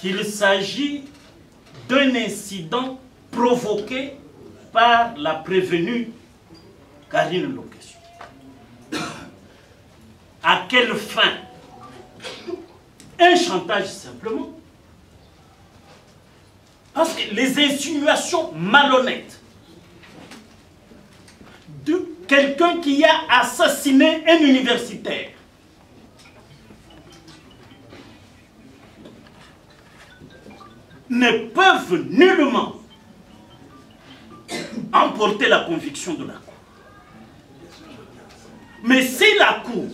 qu'il s'agit d'un incident provoqué par la prévenue Karine Lokesso. À quelle fin? Un chantage simplement. Parce que les insinuations malhonnêtes de quelqu'un qui a assassiné un universitaire ne peuvent nullement emporter la conviction de la Cour. Mais si la Cour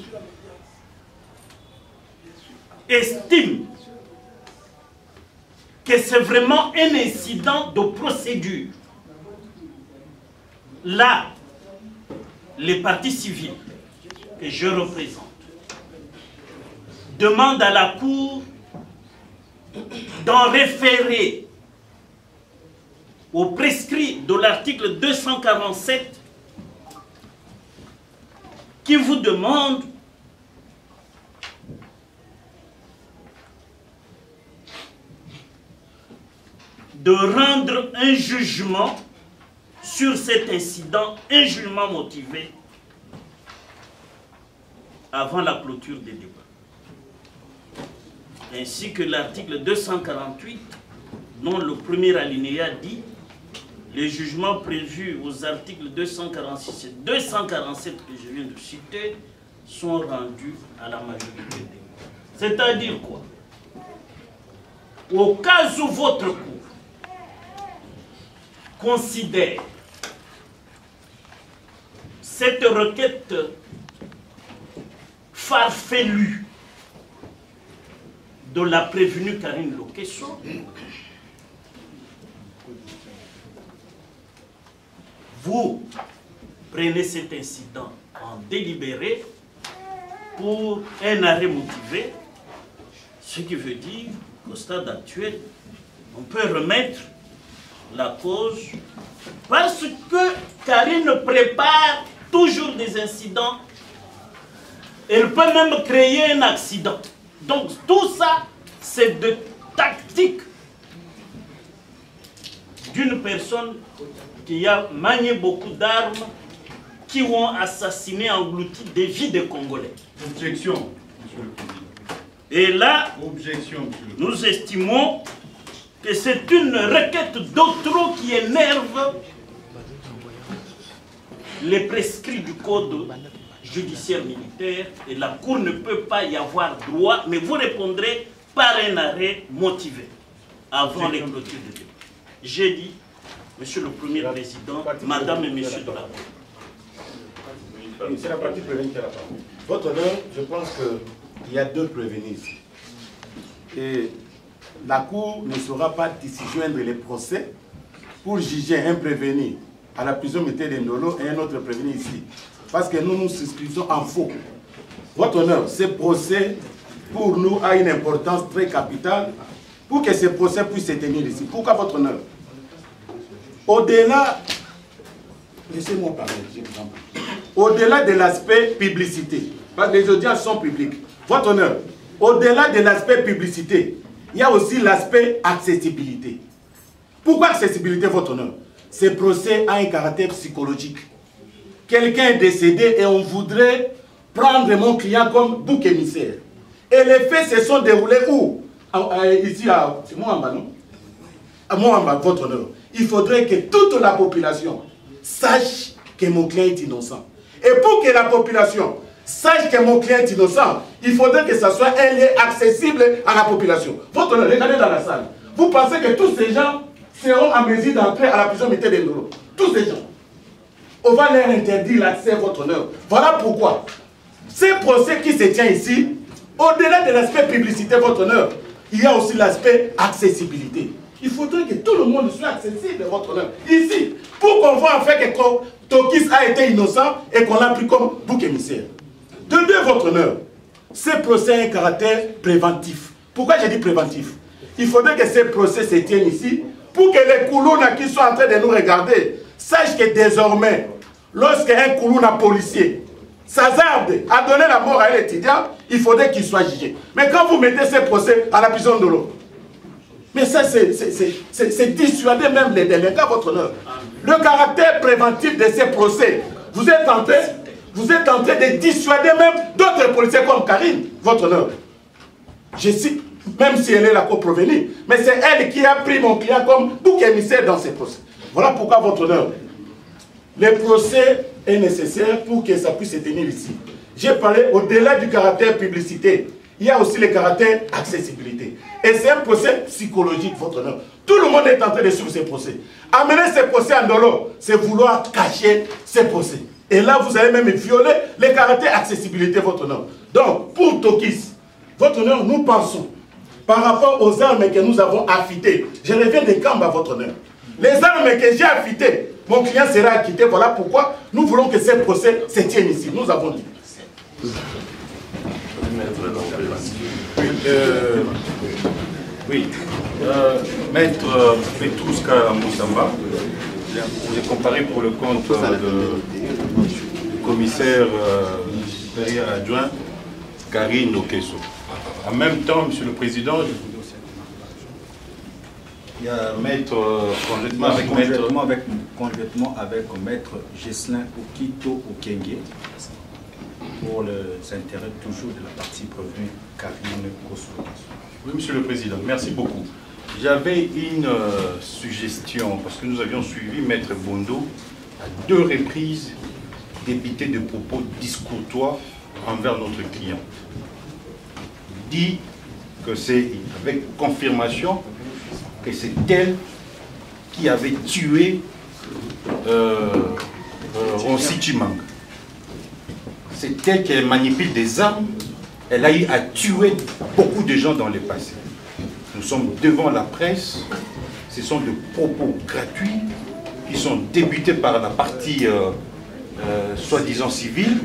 estime que c'est vraiment un incident de procédure, là, les partis civils que je représente demandent à la Cour d'en référer au prescrit de l'article 247 qui vous demande de rendre un jugement sur cet incident, un jugement motivé avant la clôture des débats. Ainsi que l'article 248, dont le premier alinéa dit les jugements prévus aux articles 246 et 247 que je viens de citer sont rendus à la majorité des voix. C'est-à-dire quoi? Au cas où votre Cour considère cette requête farfelue de la prévenue Karine Lokesso, vous prenez cet incident en délibéré pour un arrêt motivé, ce qui veut dire qu'au stade actuel, on peut remettre la cause parce que Karine prépare toujours des incidents. Elle peut même créer un accident. Donc tout ça, c'est de tactique d'une personne qui a manié beaucoup d'armes, qui ont assassiné, englouti des vies de Congolais. Objection, Monsieur le Président. Et là, objection, Monsieur le Président, nous estimons que c'est une requête d'autrui qui énerve les prescrits du code judiciaire militaire et la Cour ne peut pas y avoir droit, mais vous répondrez par un arrêt motivé avant les clôtures de débat. J'ai dit, Monsieur le Premier Président, Madame et Messieurs de la Cour. C'est la partie prévenue qui a la parole. Votre honneur, je pense qu'il y a deux prévenus ici. Et la Cour ne saura pas disjoindre les procès pour juger un prévenu à la prison Mété de Ndolo et un autre prévenu ici. Parce que nous nous souscrivons en faux. Votre honneur, ce procès, pour nous, a une importance très capitale pour que ce procès puisse se tenir ici. Pourquoi, votre honneur? Au-delà, laissez-moi parler, je vous en prie. Au-delà de l'aspect publicité, parce que les audiences sont publiques, votre honneur, au-delà de l'aspect publicité, il y a aussi l'aspect accessibilité. Pourquoi accessibilité, votre honneur? Ce procès a un caractère psychologique. Quelqu'un est décédé et on voudrait prendre mon client comme bouc émissaire. Et les faits se sont déroulés où? Ici, c'est Moamba, non? À Moamba, votre honneur. Il faudrait que toute la population sache que mon client est innocent. Et pour que la population sache que mon client est innocent, il faudrait que ça soit un lien accessible à la population. Votre honneur, regardez dans la salle. Vous pensez que tous ces gens seront en mesure d'entrer à la prison Mété de Ndolo? Tous ces gens. On va leur interdire l'accès, votre honneur. Voilà pourquoi. Ce procès qui se tient ici, au-delà de l'aspect publicité, votre honneur, il y a aussi l'aspect accessibilité. Il faudrait que tout le monde soit accessible, votre honneur. Ici, pour qu'on voit en fait que Tokis a été innocent et qu'on l'a pris comme bouc émissaire. De deux, votre honneur, ce procès a un caractère préventif. Pourquoi j'ai dit préventif? Il faudrait que ce procès se tienne ici pour que les Koulouna qui sont en train de nous regarder sachent que désormais, lorsqu'un Koulouna policier s'hazarde à donner la mort à un étudiant, il faudrait qu'il soit jugé. Mais quand vous mettez ce procès à la prison de l'eau, Mais ça, c'est dissuader même les délinquants, votre honneur. Le caractère préventif de ces procès, vous êtes en train de dissuader même d'autres policiers comme Karine, votre honneur. Je cite, même si elle est la coprovenue, mais c'est elle qui a pris mon client comme bouc émissaire dans ces procès. Voilà pourquoi, votre honneur, le procès est nécessaire pour que ça puisse se tenir ici. J'ai parlé au-delà du caractère publicité. Il y a aussi le caractère accessibilité. Et c'est un procès psychologique, votre honneur. Tout le monde est en train de suivre ces procès. Amener ces procès en dolo, c'est vouloir cacher ces procès. Et là, vous allez même violer le caractère accessibilité, votre honneur. Donc, pour Tokis, votre honneur, nous pensons, par rapport aux armes que nous avons affitées, je reviens des camps à votre honneur. Les armes que j'ai affitées, mon client sera acquitté. Voilà pourquoi nous voulons que ce procès se tienne ici. Nous avons dit. Maître Petrouska Moussamba, j'ai comparé pour le compte du commissaire supérieur adjoint Karine Okesso. En même temps, Monsieur le Président, il y a maître conjointement avec maître Ghislain Okito Okenge pour les intérêts toujours de la partie prévenue Karine Okesso. Oui, Monsieur le Président, merci beaucoup. J'avais une suggestion, parce que nous avions suivi Maître Bondo à 2 reprises débiter de propos discourtois envers notre client. Il dit que c'est avec confirmation que c'est elle qui avait tué Ronsi Chimang. C'est elle qui manipule des armes. Elle a eu à tuer beaucoup de gens dans le passé. Nous sommes devant la presse. Ce sont des propos gratuits qui sont débutés par la partie soi-disant civile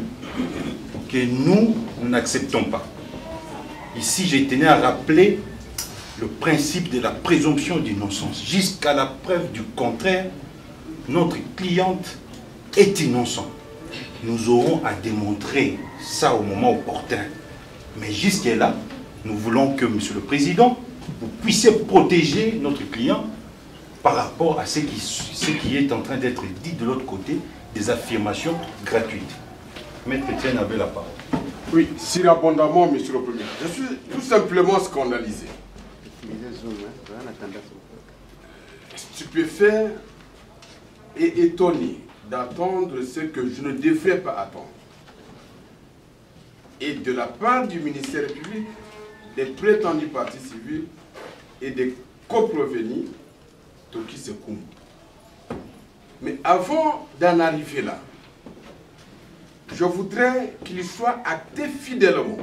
que nous n'acceptons pas. Ici, je tenais à rappeler le principe de la présomption d'innocence. Jusqu'à la preuve du contraire, notre cliente est innocente. Nous aurons à démontrer ça au moment opportun. Mais jusqu'à-là, nous voulons que, Monsieur le Président, vous puissiez protéger notre client par rapport à ce qui est en train d'être dit de l'autre côté, des affirmations gratuites. Maître Etienne avait la parole. Oui, si abondamment, Monsieur le Premier. Je suis tout simplement scandalisé. Stupéfait et étonné d'attendre ce que je ne devrais pas attendre. Et de la part du ministère public, des prétendus partis civils et des coprovenus, Toki Sekoum. Mais avant d'en arriver là, je voudrais qu'il soit acté fidèlement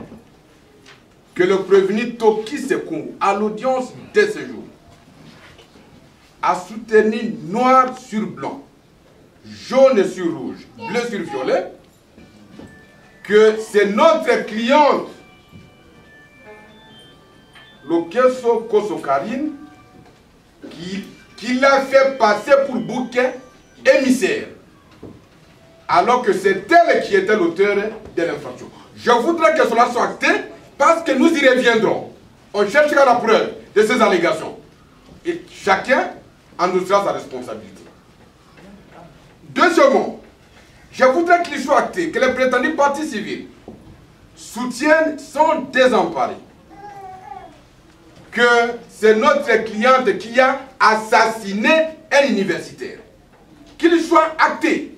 que le prévenu Toki Sekoum, à l'audience de ce jour, a soutenu noir sur blanc, jaune sur rouge, bleu sur violet, que c'est notre cliente, Lokesso Kosso Karine, qui l'a fait passer pour bouquet émissaire, alors que c'est elle qui était l'auteur de l'infraction. Je voudrais que cela soit acté parce que nous y reviendrons. On cherchera la preuve de ces allégations. Et chacun endossera sa responsabilité. Deuxièmement, je voudrais qu'il soit acté que les prétendus partis civils soutiennent sans désemparer que c'est notre cliente qui a assassiné un universitaire. Qu'il soit acté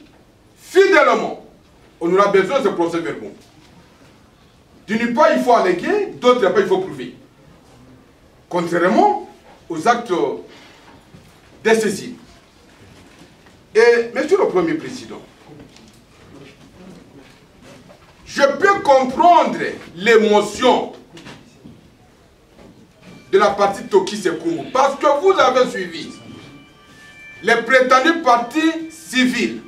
fidèlement. On aura besoin de ce procès-verbal. D'une part, il faut alléguer, d'autre part, il faut prouver. Contrairement aux actes décisifs. Et, Monsieur le Premier Président, je peux comprendre l'émotion de la partie Toki Sekoum parce que vous avez suivi les prétendus partis civils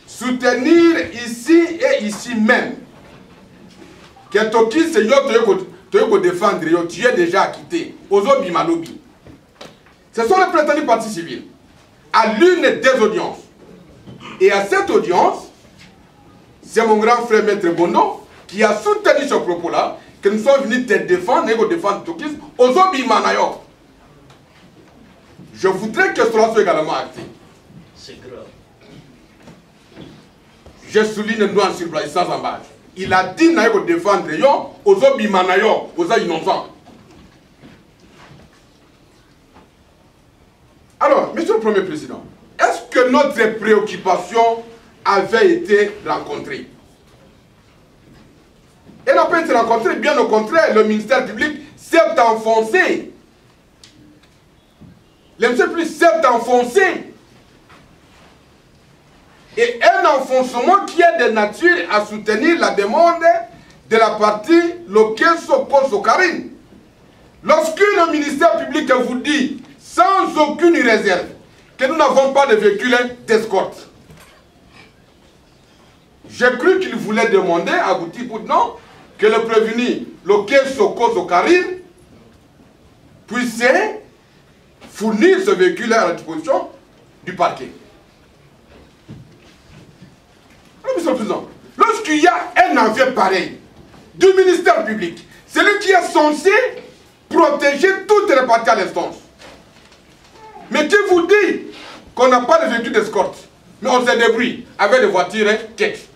soutenir ici et ici même que Toki Sekoum défendre, tu es déjà acquitté. Ozobi Malobi. Ce sont les prétendus partis civils à l'une des audiences. Et à cette audience, c'est mon grand frère Maître Bondo qui a soutenu ce propos-là, que nous sommes venus te défendre et défendre Tokis, Ozobi Manayo. Je voudrais que cela soit également acté. C'est grave. Je souligne noir sur blanc, sans embâche. Il a dit qu'il allait défendre aux obimanayo, aux innocents. Alors, Monsieur le Premier Président, est-ce que notre préoccupation avait été rencontrée? Elle n'a pas été rencontrée, bien au contraire, le ministère public s'est enfoncé. Le ministère public s'est enfoncé. Et un enfoncement qui est de nature à soutenir la demande de la partie locale Sokarine. Lorsque le ministère public vous dit, sans aucune réserve, que nous n'avons pas de véhicule d'escorte, j'ai cru qu'il voulait demander à Gouti-Boudnon que le prévenu local Sokarine puisse fournir ce véhicule à la disposition du parquet. Monsieur le Président, lorsqu'il y a un envoi pareil du ministère public, c'est lui qui est censé protéger toutes les parties à l'instance. Mais qui vous dit qu'on n'a pas de véhicule d'escorte, mais on se débrouille avec des voitures tchèques.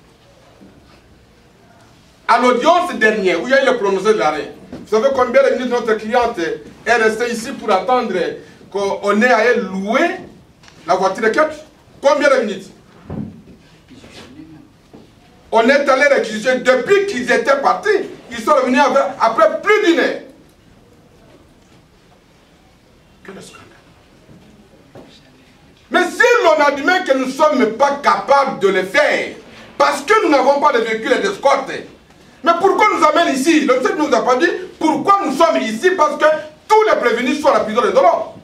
À l'audience dernière, où il y a eu le prononcé de l'arrêt, vous savez combien de minutes notre cliente est restée ici pour attendre qu'on ait à louer la voiture tchèque? Combien de minutes? On est allé réquisitionner depuis qu'ils étaient partis. Ils sont revenus après plus d'une heure. Quel scandale. Mais si l'on admet que nous ne sommes pas capables de le faire, parce que nous n'avons pas de véhicule d'escorte, mais pourquoi nous amène ici? Le chef ne nous a pas dit pourquoi nous sommes ici, parce que tous les prévenus sont à la prison de Dolor.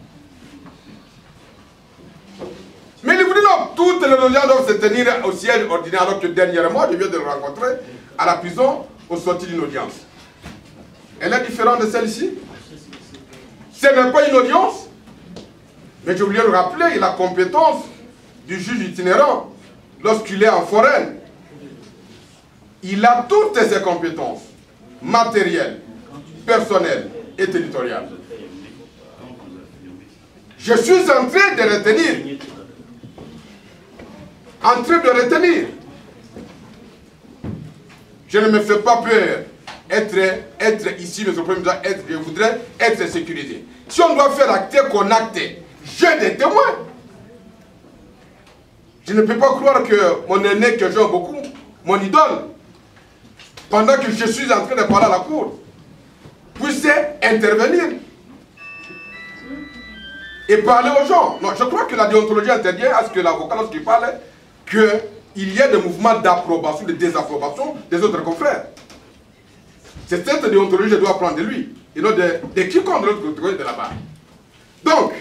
Mais il vous dit non, toutes les audiences doivent se tenir au siège ordinaire, alors que dernièrement, je viens de le rencontrer à la prison au sorti d'une audience. Elle est différente de celle-ci. Ce n'est pas une audience, mais je voulais le rappeler, la compétence du juge itinérant lorsqu'il est en foraine. Il a toutes ses compétences matérielles, personnelles et territoriales. Je suis en train de retenir. Je ne me fais pas peur être ici, monsieur le Premier ministre, je voudrais être sécurisé. Si on doit faire acter qu'on acte, j'ai des témoins. Je ne peux pas croire que mon aîné, que j'aime beaucoup, mon idole, pendant que je suis en train de parler à la cour, puisse intervenir et parler aux gens. Non, je crois que la déontologie interdit à ce que l'avocat, lorsqu'il parle, qu'il y ait des mouvements d'approbation, de désapprobation des autres confrères. C'est cette déontologie que je dois apprendre de lui, et non de quiconque de l'autre côté de la barre. Donc,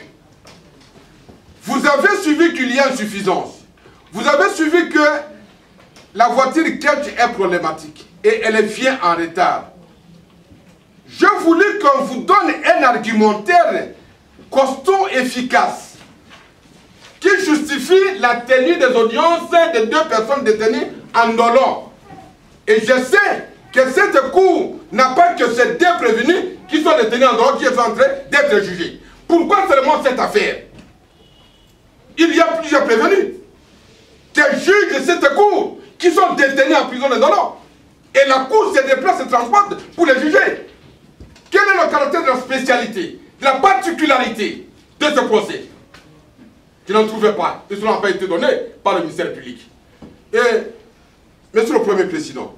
vous avez suivi qu'il y a insuffisance. Vous avez suivi que la voiture catch est problématique et elle vient en retard. Je voulais qu'on vous donne un argumentaire costaud, efficace, qui justifie la tenue des audiences de 2 personnes détenues en Dolor. Et je sais que cette cour n'a pas que ces 2 prévenus qui sont détenus en Dolor qui sont en train d'être jugés. Pourquoi seulement cette affaire? Il y a plusieurs prévenus qui jugent de cette cour qui sont détenus en prison de Dolor. Et la cour se déplace et se transporte pour les juger. Quel est le caractère de la spécialité, de la particularité de ce procès? Je n'en trouvais pas. Et cela n'a pas été donné par le ministère public. Et, Monsieur le Premier Président,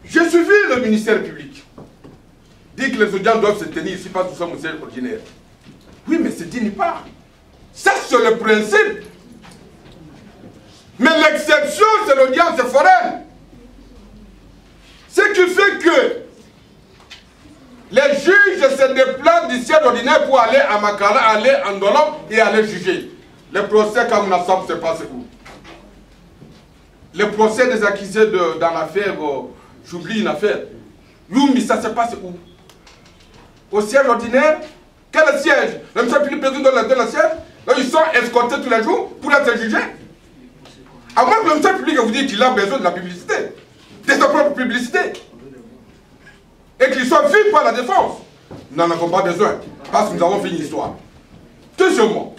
j'ai suivi le ministère public. Dit que les audiences doivent se tenir ici parce que nous sommes au siège ordinaire. Oui, mais c'est dit ni pas. Ça, c'est le principe. Mais l'exception, c'est l'audience foraine. Ce qui fait que les juges se déplacent du siège ordinaire pour aller à Makala, aller en Dolor et aller juger. Le procès Kamouna-Samb se passe où? Le procès des accusés dans l'affaire, j'oublie une affaire. Youmi, ça se passe où? Au siège ordinaire? Quel siège? Le monsieur Philippe Président donne le siège? Là, ils sont escortés tous les jours pour être jugés. À moins que le ministère public vous dise qu'il a besoin de la publicité, de sa propre publicité, et qu'il soit vu par la défense. nous n'en avons pas besoin, parce que nous avons fini l'histoire. Deuxièmement,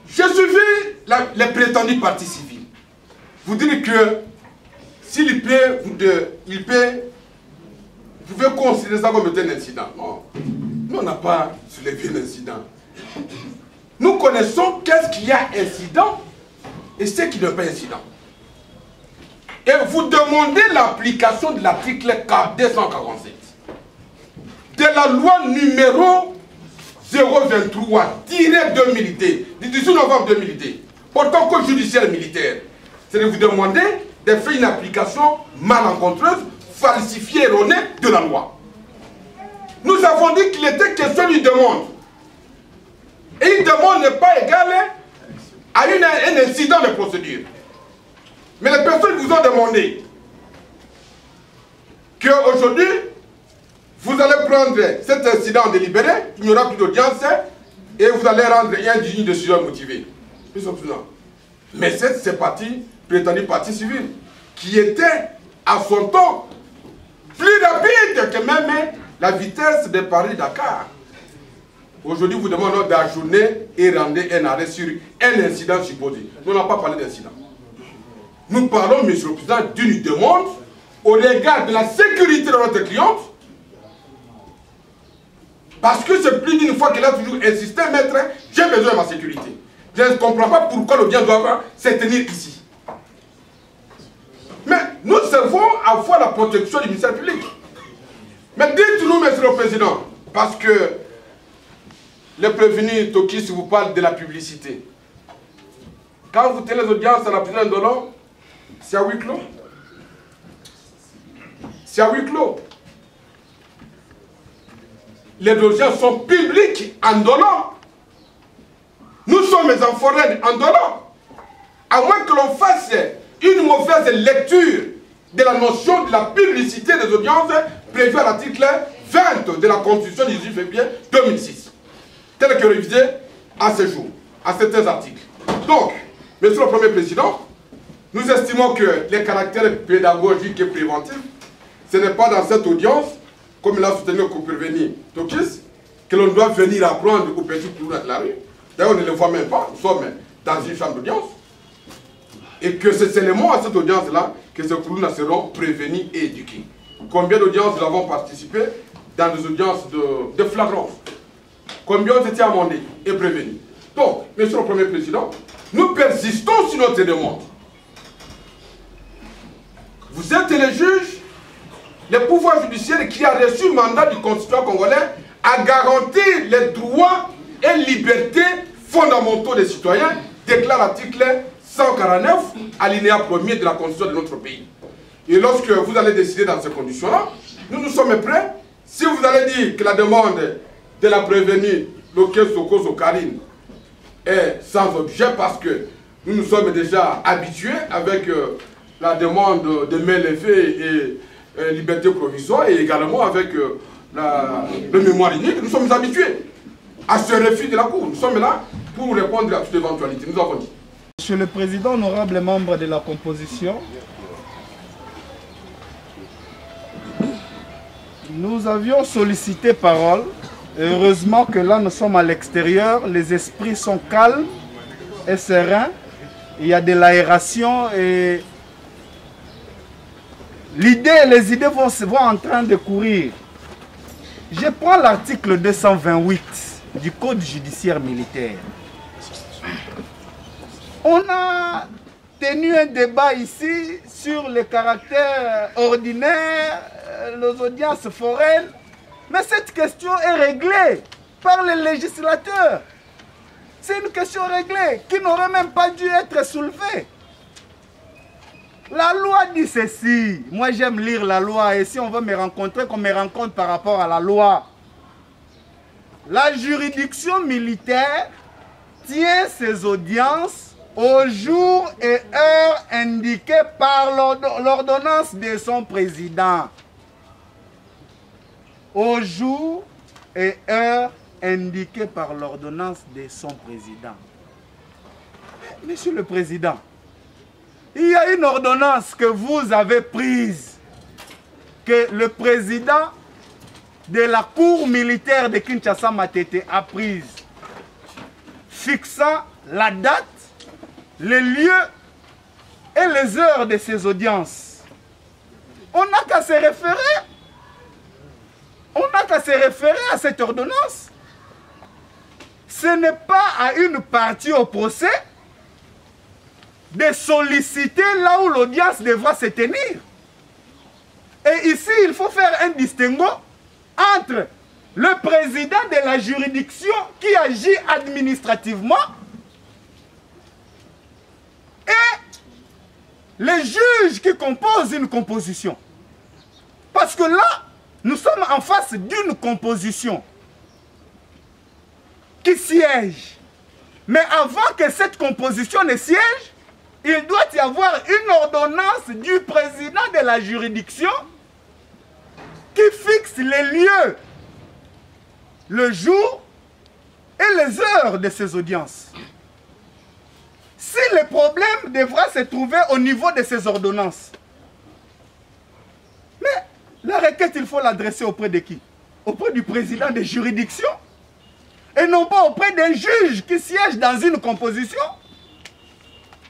j'ai suivi les prétendus partis civils. Vous dites que s'il peut, vous pouvez considérer ça comme un incident. Non, nous on n'a pas soulevé l'incident. Nous connaissons qu'est-ce qu'il y a incident et ce qui n'est pas incident. Et vous demandez l'application de l'article 247 de la loi numéro 023-2000 du 18 novembre 2000 portant code judiciaire militaire. C'est de vous demander de faire une application malencontreuse, falsifiée, erronée de la loi. Nous avons dit qu'il était question d'une demande. Et une demande n'est pas égale à un incident de procédure. Mais les personnes vous ont demandé qu'aujourd'hui, vous allez prendre cet incident délibéré, il n'y aura plus d'audience, et vous allez rendre une décision motivée. Mais c'est parti, prétendu parti civil, qui était à son temps plus rapide que même la vitesse de Paris-Dakar. Aujourd'hui, vous demandez d'ajourner et rendre un arrêt sur un incident supposé. Nous n'avons pas parlé d'incident. Nous parlons, monsieur le Président, d'une demande au regard de la sécurité de notre cliente. Parce que c'est plus d'une fois qu'elle a toujours insisté, maître, j'ai besoin de ma sécurité. Je ne comprends pas pourquoi l'audience doit se tenir ici. Mais nous servons à voir la protection du ministère public. Mais dites-nous, monsieur le Président, parce que les prévenus Tokis vous parlent de la publicité. Quand vous tenez les audiences à la prison d'Olo, c'est à huis clos. C'est à huis clos. Les audiences sont publiques en Ndolo. Nous sommes en forêt en Ndolo. À moins que l'on fasse une mauvaise lecture de la notion de la publicité des audiences prévue à l'article 20 de la Constitution du 18 février 2006, tel que révisé à ce jour, à certains articles. Donc, Monsieur le Premier Président, nous estimons que les caractères pédagogiques et préventifs, ce n'est pas dans cette audience, comme l'a soutenu le prévenu Tokis, que l'on doit venir apprendre aux petits clous de la rue. D'ailleurs, on ne le voit même pas, nous sommes dans une chambre d'audience. Et que c'est seulement à cette audience-là que ces clous seront prévenus et éduqués. Combien d'audiences nous avons participé dans des audiences de flagrance? Combien ont été amendés et prévenus? Donc, Monsieur le Premier Président, nous persistons sur notre demande. Vous êtes les juges, le pouvoir judiciaire qui a reçu le mandat du constituant congolais à garantir les droits et libertés fondamentaux des citoyens, déclare l'article 149, alinéa 1er de la Constitution de notre pays. Et lorsque vous allez décider dans ces conditions-là, nous sommes prêts. Si vous allez dire que la demande de la prévenue Loké Sokoso Karine est sans objet parce que nous nous sommes déjà habitués avec la demande de main levée et liberté provisoire et également avec le mémoire unique, nous sommes habitués à ce refus de la Cour. Nous sommes là pour répondre à toute éventualité. Nous avons dit. Monsieur le Président, honorable membre de la composition, nous avions sollicité parole. Heureusement que là, nous sommes à l'extérieur, les esprits sont calmes et sereins. Il y a de l'aération et les idées vont en train de courir. Je prends l'article 228 du Code judiciaire militaire. On a tenu un débat ici sur les caractères ordinaires, les audiences foraines, mais cette question est réglée par les législateurs. C'est une question réglée qui n'aurait même pas dû être soulevée. La loi dit ceci. Moi, j'aime lire la loi et si on veut me rencontrer, qu'on me rencontre par rapport à la loi. La juridiction militaire tient ses audiences au jour et heure indiqués par l'ordonnance de son président. Au jour et heure indiqués par l'ordonnance de son président. Monsieur le Président, il y a une ordonnance que vous avez prise, que le président de la cour militaire de Kinshasa Matete a prise, fixant la date, les lieux et les heures de ces audiences. On n'a qu'à se référer. On n'a qu'à se référer à cette ordonnance. Ce n'est pas à une partie au procès de solliciter là où l'audience devra se tenir. Et ici, il faut faire un distinguo entre le président de la juridiction qui agit administrativement et les juges qui composent une composition. Parce que là, nous sommes en face d'une composition qui siège. Mais avant que cette composition ne siège, il doit y avoir une ordonnance du président de la juridiction qui fixe les lieux, le jour et les heures de ces audiences. Si le problème devra se trouver au niveau de ces ordonnances, mais la requête, il faut l'adresser auprès de qui? Auprès du président de juridiction et non pas auprès d'un juge qui siège dans une composition.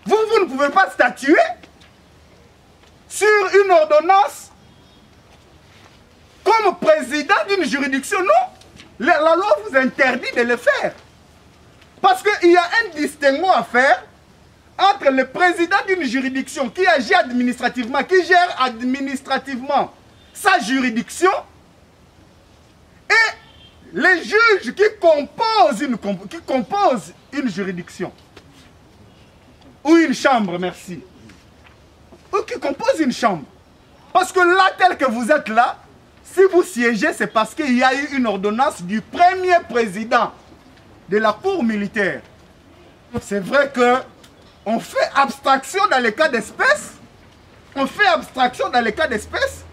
Vous ne pouvez pas statuer sur une ordonnance comme président d'une juridiction. Non, la loi vous interdit de le faire. Parce qu'il y a un distinguo à faire entre le président d'une juridiction qui agit administrativement, qui gère administrativement sa juridiction, et les juges qui composent une juridiction. Ou une chambre, merci. Ou qui composent une chambre. Parce que là, tel que vous êtes là, si vous siégez, c'est parce qu'il y a eu une ordonnance du premier président de la cour militaire. C'est vrai qu'on fait abstraction dans les cas d'espèce. On fait abstraction dans les cas d'espèce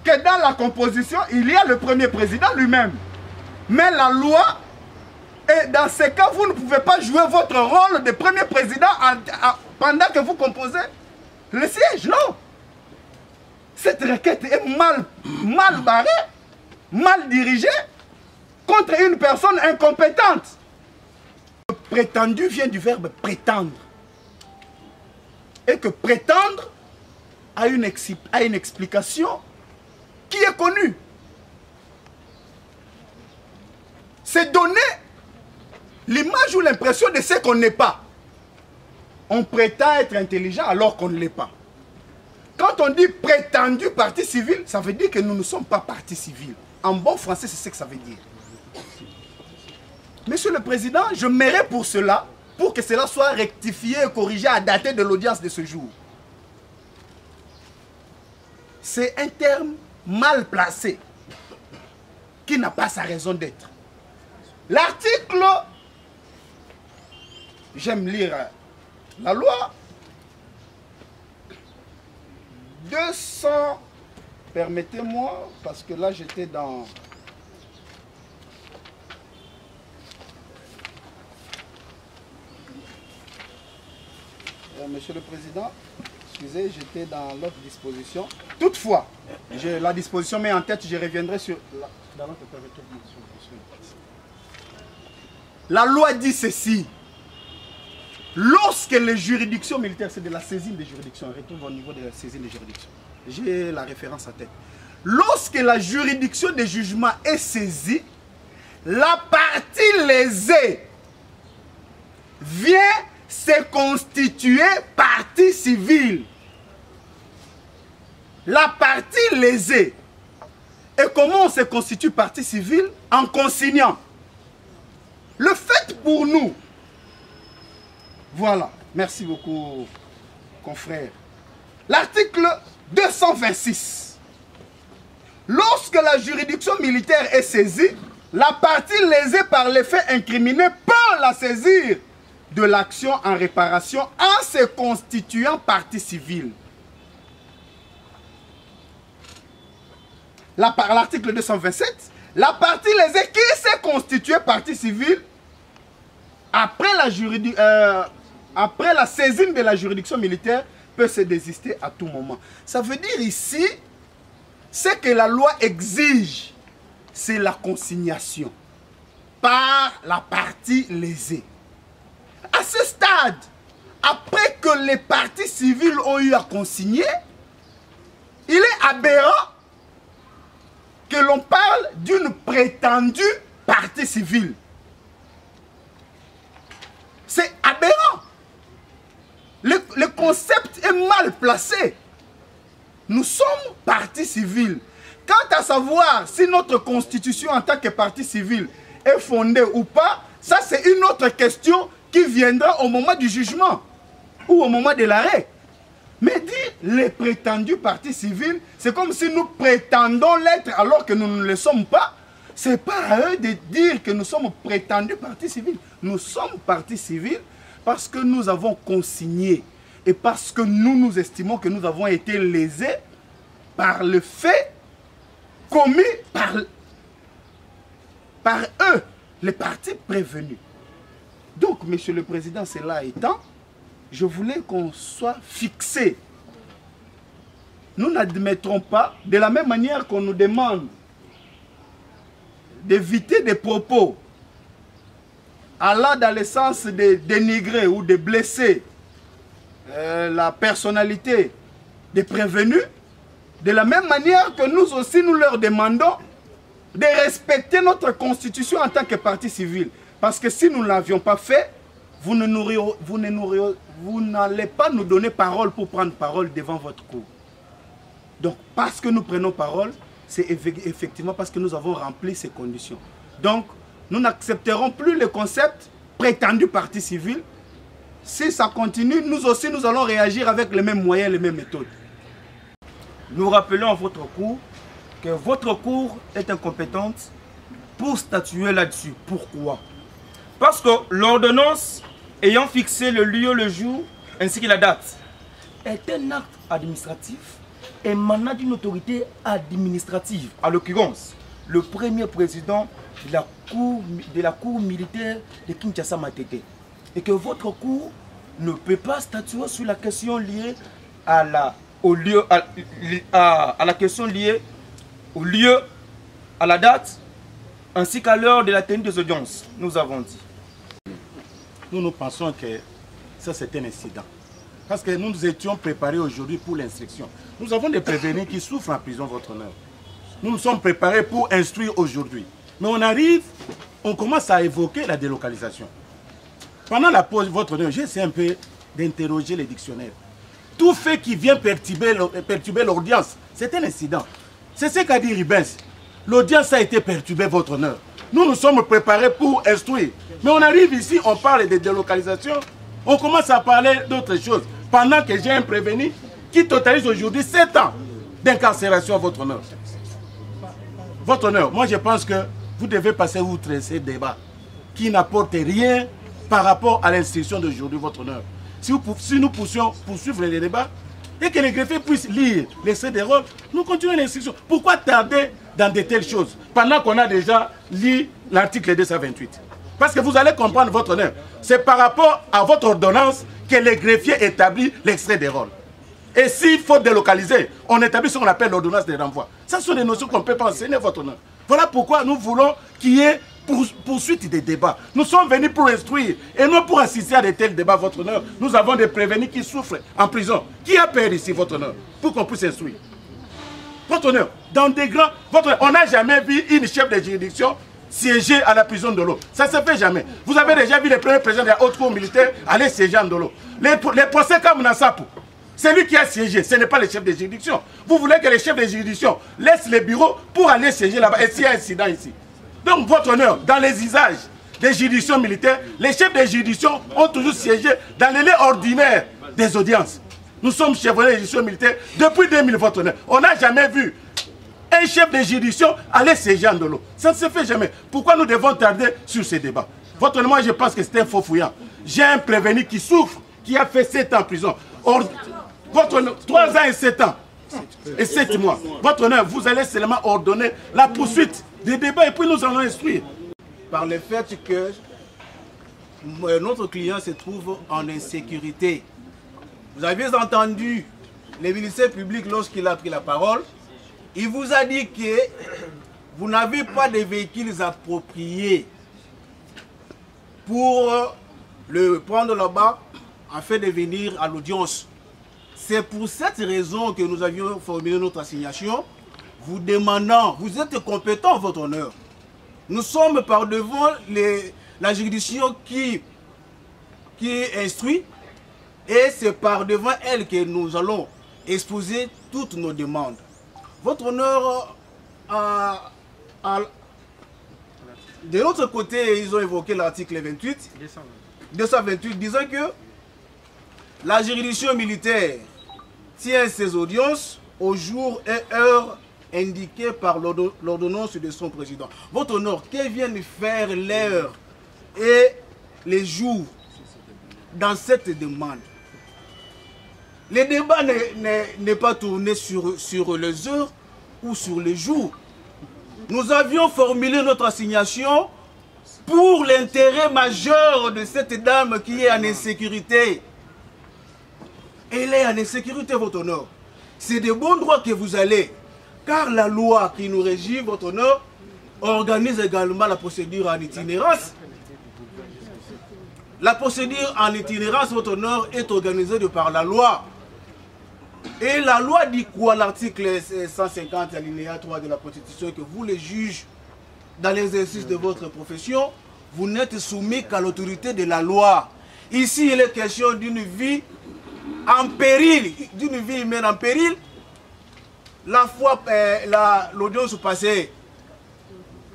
que dans la composition, il y a le premier président lui-même. Mais la loi, et dans ces cas, vous ne pouvez pas jouer votre rôle de premier président pendant que vous composez le siège. Non. Cette requête est mal barrée, mal dirigée contre une personne incompétente. Le prétendu vient du verbe prétendre. Et que prétendre a une explication qui est connue. C'est donner l'image ou l'impression de ce qu'on n'est pas. On prétend être intelligent alors qu'on ne l'est pas. Quand on dit prétendu partie civile, ça veut dire que nous ne sommes pas partie civile. En bon français, c'est ce que ça veut dire. Monsieur le Président, je m'irai pour cela, pour que cela soit rectifié et corrigé à dater de l'audience de ce jour. C'est un terme mal placé, qui n'a pas sa raison d'être. L'article, j'aime lire la loi, 200, permettez-moi, parce que là j'étais dans... Monsieur le Président, excusez, j'étais dans l'autre disposition. Toutefois, la disposition met en tête, je reviendrai sur... La loi dit ceci. Lorsque les juridictions militaires, c'est de la saisine des juridictions, on retrouve au niveau de la saisine des juridictions. J'ai la référence en tête. Lorsque la juridiction de jugement est saisie, la partie lésée vient se constituer partie civile. La partie lésée. Et comment on se constitue partie civile? En consignant. Le fait pour nous. Voilà. Merci beaucoup, confrère. L'article 226. Lorsque la juridiction militaire est saisie, la partie lésée par les faits incriminés peut la saisir de l'action en réparation en se constituant partie civile. L'article 227, la partie lésée qui s'est constituée partie civile après la saisine de la juridiction militaire peut se désister à tout moment. Ça veut dire ici, ce que la loi exige c'est la consignation par la partie lésée. À ce stade, après que les parties civiles ont eu à consigner, il est aberrant que l'on parle d'une prétendue partie civile. C'est aberrant. Le concept est mal placé. Nous sommes partie civile. Quant à savoir si notre constitution en tant que partie civile est fondée ou pas, ça c'est une autre question qui viendra au moment du jugement ou au moment de l'arrêt. Mais dire les prétendus partis civils, c'est comme si nous prétendons l'être alors que nous ne le sommes pas. Ce n'est pas à eux de dire que nous sommes prétendus partis civils. Nous sommes partis civils parce que nous avons consigné et parce que nous estimons que nous avons été lésés par le fait commis par eux, les partis prévenus. Donc, Monsieur le Président, cela étant, je voulais qu'on soit fixé. Nous n'admettrons pas, de la même manière qu'on nous demande d'éviter des propos allant dans le sens de dénigrer ou de blesser la personnalité des prévenus, de la même manière que nous aussi nous leur demandons de respecter notre constitution en tant que partie civile. Parce que si nous ne l'avions pas fait, vous n'allez pas nous donner parole pour prendre parole devant votre cour. Donc, parce que nous prenons parole, c'est effectivement parce que nous avons rempli ces conditions. Donc, nous n'accepterons plus le concept prétendu partie civile. Si ça continue, nous aussi, nous allons réagir avec les mêmes moyens, les mêmes méthodes. Nous rappelons à votre cour que votre cour est incompétente pour statuer là-dessus. Pourquoi? Parce que l'ordonnance ayant fixé le lieu, le jour, ainsi que la date, est un acte administratif émanant d'une autorité administrative, à l'occurrence, le premier président de la cour militaire de Kinshasa Matete. Et que votre cour ne peut pas statuer sur la question liée à la question liée au lieu, à la date, ainsi qu'à l'heure de la tenue des audiences, nous avons dit. Nous pensons que ça c'est un incident. Parce que nous nous étions préparés aujourd'hui pour l'instruction. Nous avons des prévenus qui souffrent en prison, votre honneur. Nous nous sommes préparés pour instruire aujourd'hui. Mais on arrive, on commence à évoquer la délocalisation. Pendant la pause, votre honneur, j'ai essayé un peu d'interroger les dictionnaires. Tout fait qui vient perturber l'audience, c'est un incident. C'est ce qu'a dit Rubens. L'audience a été perturbée, votre honneur. Nous nous sommes préparés pour instruire. Mais on arrive ici, on parle de délocalisation, on commence à parler d'autres choses. Pendant que j'ai un prévenu qui totalise aujourd'hui 7 ans d'incarcération, votre honneur. Votre honneur, moi je pense que vous devez passer outre ces débats qui n'apportent rien par rapport à l'instruction d'aujourd'hui, votre honneur. Si nous poursuivre les débats et que les greffiers puissent lire l'extrait des rôles, nous continuons l'instruction. Pourquoi tarder dans de telles choses pendant qu'on a déjà lu l'article 228? Parce que vous allez comprendre, votre honneur, c'est par rapport à votre ordonnance que les greffiers établissent l'extrait des rôles. Et s'il faut délocaliser, on établit ce qu'on appelle l'ordonnance de renvoi. Ça sont des notions qu'on ne peut pas enseigner, votre honneur. Voilà pourquoi nous voulons qu'il y ait poursuite des débats. Nous sommes venus pour instruire et non pour assister à de tels débats, votre honneur. Nous avons des prévenus qui souffrent en prison. Qui a peur ici, votre honneur, pour qu'on puisse instruire? Votre honneur, dans des grands... Votre honneur, on n'a jamais vu une chef de juridiction siéger à la prison de l'eau. Ça ne se fait jamais. Vous avez déjà vu le premier président de la haute cour militaire aller siéger en Dolo. Les procès comme Nassapo, c'est lui qui a siégé, ce n'est pas le chef de juridiction. Vous voulez que les chefs de juridiction laissent les bureaux pour aller siéger là-bas. Et s'il y a un incident ici. Donc, votre honneur, dans les usages des juridictions militaires, les chefs de juridiction ont toujours siégé dans les lieux ordinaires des audiences. Nous sommes chevronnés des juridictions militaires depuis 2000, votre honneur. On n'a jamais vu un chef de juridiction aller siéger en Dolo. Ça ne se fait jamais. Pourquoi nous devons tarder sur ces débats? Votre honneur, moi je pense que c'est un faux fouillant. J'ai un prévenu qui souffre, qui a fait 7 ans en prison. Votre honneur, 3 ans et 7 ans. Et 7 mois. Votre honneur, vous allez seulement ordonner la poursuite des débats et puis nous allons instruire. Par le fait que notre client se trouve en insécurité. Vous avez entendu le ministère public lorsqu'il a pris la parole. Il vous a dit que vous n'avez pas de véhicules appropriés pour le prendre là-bas afin de venir à l'audience. C'est pour cette raison que nous avions formulé notre assignation, vous demandant, vous êtes compétent, votre honneur. Nous sommes par devant la juridiction qui instruit, et c'est par devant elle que nous allons exposer toutes nos demandes. Votre honneur, de l'autre côté, ils ont évoqué l'article 228, disant que la juridiction militaire tient ses audiences au jour et heure indiqués par l'ordonnance de son président. Votre honneur, que viennent faire l'heure et les jours dans cette demande? Le débat n'est pas tourné sur les heures ou sur les jours. Nous avions formulé notre assignation pour l'intérêt majeur de cette dame qui est en insécurité. Elle est en insécurité, votre honneur. C'est de bons droits que vous allez, car la loi qui nous régit, votre honneur, organise également la procédure en itinérance. La procédure en itinérance, votre honneur, est organisée de par la loi. Et la loi dit quoi? L'article 150 alinéa 3 de la Constitution, que vous les juges, dans l'exercice de votre profession, vous n'êtes soumis qu'à l'autorité de la loi. Ici, il est question d'une vie en péril, d'une vie humaine en péril. La fois l'audience passée,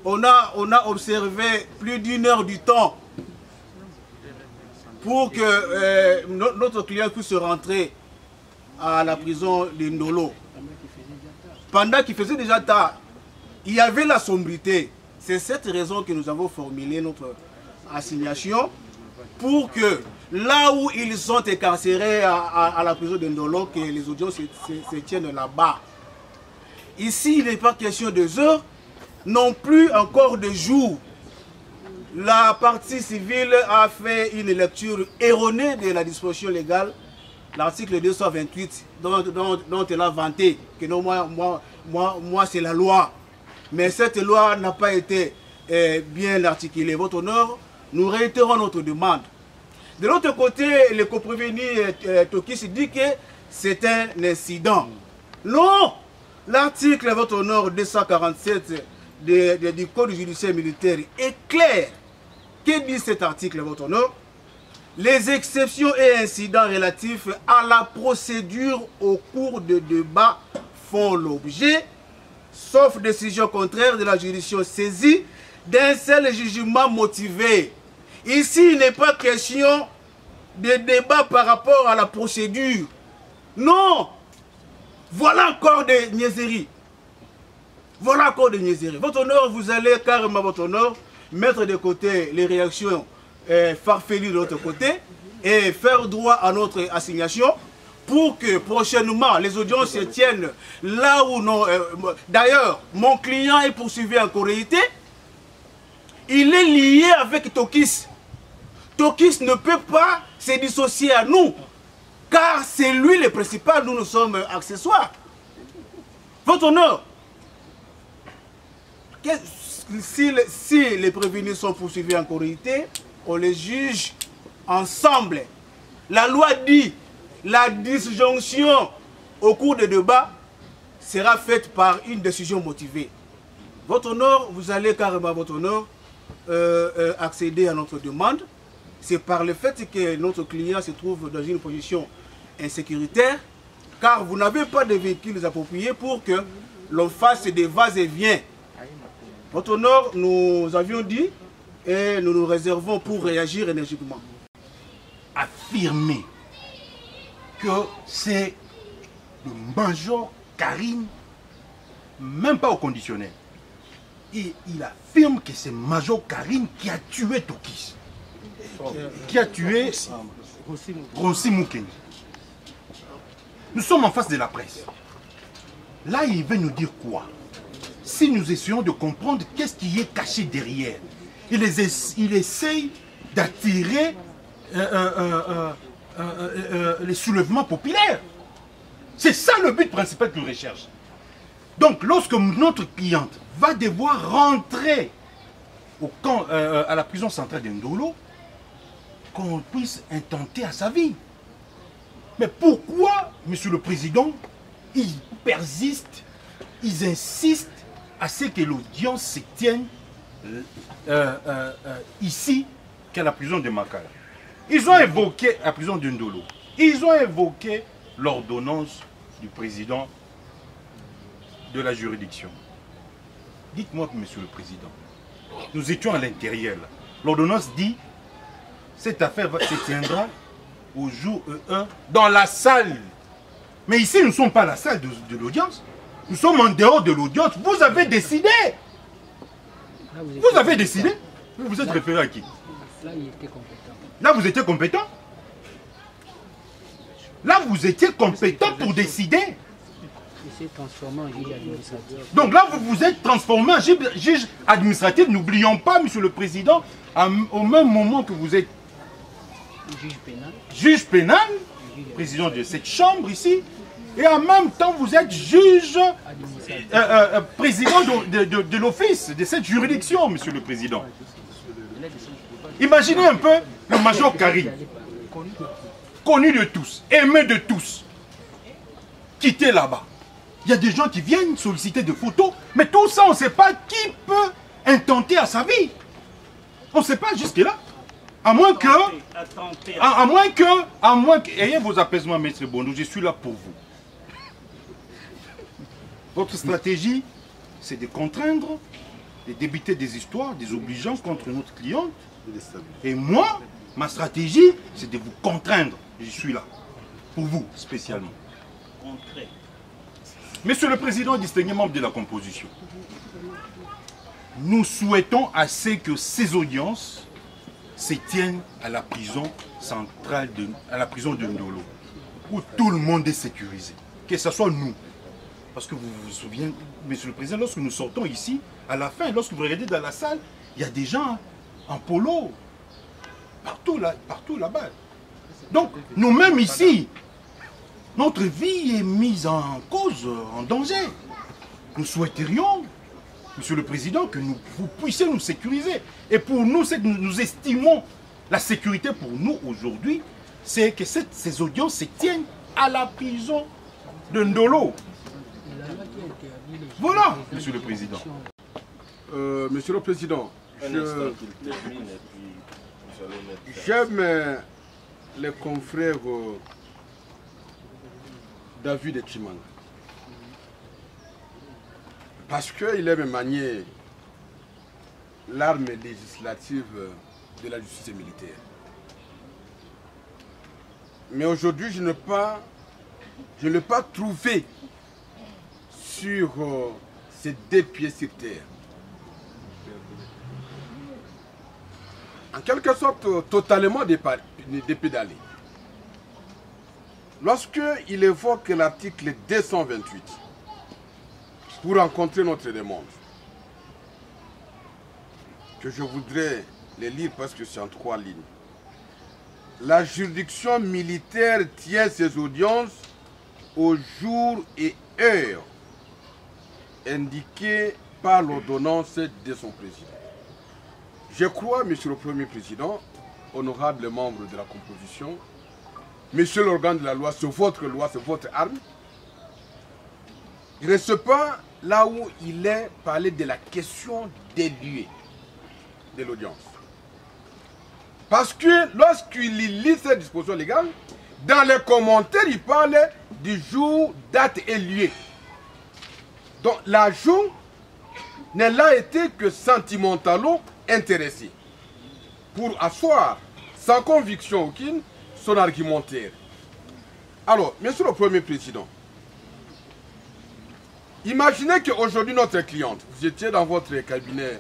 on a observé plus d'1 heure du temps pour que notre client puisse rentrer à la prison de Ndolo. Pendant qu'il faisait déjà tard, il y avait la sombrité. C'est cette raison que nous avons formulé notre assignation pour que là où ils sont incarcérés à la prison de Ndolo, que les audiences se tiennent là-bas. Ici, il n'est pas question de heures, non plus encore de jours. La partie civile a fait une lecture erronée de la disposition légale, l'article 228, dont elle a vanté que non, moi c'est la loi. Mais cette loi n'a pas été bien articulée. Votre honneur, nous réitérons notre demande. De l'autre côté, le coprévenu Tokis dit que c'est un incident. Non! L'article, votre honneur, 247 du Code judiciaire militaire est clair. Que dit cet article, votre honneur? Les exceptions et incidents relatifs à la procédure au cours de débat font l'objet, sauf décision contraire de la juridiction saisie, d'un seul jugement motivé. Ici, il n'est pas question de débat par rapport à la procédure. Non! Voilà encore des niaiseries. Voilà encore des niaiseries. Votre honneur, vous allez carrément, votre honneur, mettre de côté les réactions farfelues de l'autre côté et faire droit à notre assignation pour que prochainement les audiences se tiennent là où non. D'ailleurs, mon client est poursuivi en Corréité. Il est lié avec Tokis. Tokis ne peut pas se dissocier à nous, car c'est lui le principal, nous sommes accessoires. Votre honneur, si les prévenus sont poursuivis en Corréité, on les juge ensemble. La loi dit la disjonction au cours des débats sera faite par une décision motivée. Votre honneur, vous allez carrément, votre honneur, accéder à notre demande. C'est par le fait que notre client se trouve dans une position insécuritaire, car vous n'avez pas de véhicules appropriés pour que l'on fasse des va-et-vient. Votre honneur, nous avions dit et nous nous réservons pour réagir énergiquement. Affirmer que c'est le major Karim, même pas au conditionnel. Et il affirme que c'est major Karim qui a tué Tokis, qui a tué Rossi Mukengi. Nous sommes en face de la presse. Là, il veut nous dire quoi? Si nous essayons de comprendre qu'est-ce qui est caché derrière, il essaye d'attirer les soulèvements populaires. C'est ça le but principal qu'il recherche. Donc, lorsque notre cliente va devoir rentrer au camp, à la prison centrale de Ndolo, qu'on puisse intenter à sa vie. Mais pourquoi, Monsieur le Président, ils persistent, ils insistent à ce que l'audience se tienne ici qu'à la prison de Makala? Ils ont évoqué la prison de Ndolo. Ils ont évoqué l'ordonnance du président de la juridiction. Dites-moi, Monsieur le Président, nous étions à l'intérieur. L'ordonnance dit cette affaire se tiendra au jour E1 dans la salle. Mais ici, nous ne sommes pas à la salle de l'audience. Nous sommes en dehors de l'audience. Vous avez décidé. Vous avez décidé. Vous êtes référé à qui? Là, il était compétent. Là, vous étiez compétent. Là, vous étiez compétent pour décider. Il s'est transformé en juge administratif. Donc là, vous vous êtes transformé en juge administratif. N'oublions pas, Monsieur le Président, au même moment que vous êtes juge pénal, président de cette chambre ici, et en même temps, vous êtes juge, président de l'office de cette juridiction, Monsieur le Président. Imaginez un peu le major Karim, connu de tous, aimé de tous, quitté là-bas. Il y a des gens qui viennent solliciter des photos, mais tout ça, on ne sait pas qui peut intenter à sa vie. On ne sait pas jusque-là. À moins que, ayez vos apaisements, Maître Bondo, je suis là pour vous. Votre stratégie, c'est de contraindre, de débiter des histoires, des obligeances contre notre cliente. Et moi, ma stratégie, c'est de vous contraindre. Je suis là, pour vous, spécialement. Monsieur le Président, distingué membre de la composition, nous souhaitons assez que ces audiences se tiennent à la prison centrale, à la prison de Ndolo, où tout le monde est sécurisé. Que ce soit nous. Parce que vous vous souvenez, Monsieur le Président, lorsque nous sortons ici, à la fin, lorsque vous regardez dans la salle, il y a des gens en polo, partout là-bas. Donc, nous-mêmes ici, notre vie est mise en cause, en danger. Nous souhaiterions, Monsieur le Président, que vous puissiez nous sécuriser. Et pour nous, c'est que nous estimons la sécurité pour nous aujourd'hui, c'est que ces audiences se tiennent à la prison de Ndolo. Voilà, Monsieur le Président. Monsieur le Président, j'aime les confrères David et Chimanga. Parce qu'il aime manier l'arme législative de la justice militaire. Mais aujourd'hui, je ne l'ai pas trouvé sur ces deux pieds sur terre. En quelque sorte, totalement dépédalé. Lorsqu'il évoque l'article 228 pour rencontrer notre demande, que je voudrais les lire parce que c'est en 3 lignes. La juridiction militaire tient ses audiences au jour et heure indiqués par l'ordonnance de son président. Je crois, Monsieur le Premier Président, honorable membre de la composition, Monsieur l'organe de la loi, c'est votre loi, c'est votre arme. Il ne reste pas là où il est parlé de la question des lieux de l'audience. Parce que lorsqu'il lit cette disposition légale, dans les commentaires, il parle du jour, date et lieu. Donc l'ajout n'est là été que sentimentalement intéressé pour asseoir sans conviction aucune son argumentaire. Alors, Monsieur le Premier Président, imaginez qu'aujourd'hui notre cliente, vous étiez dans votre cabinet,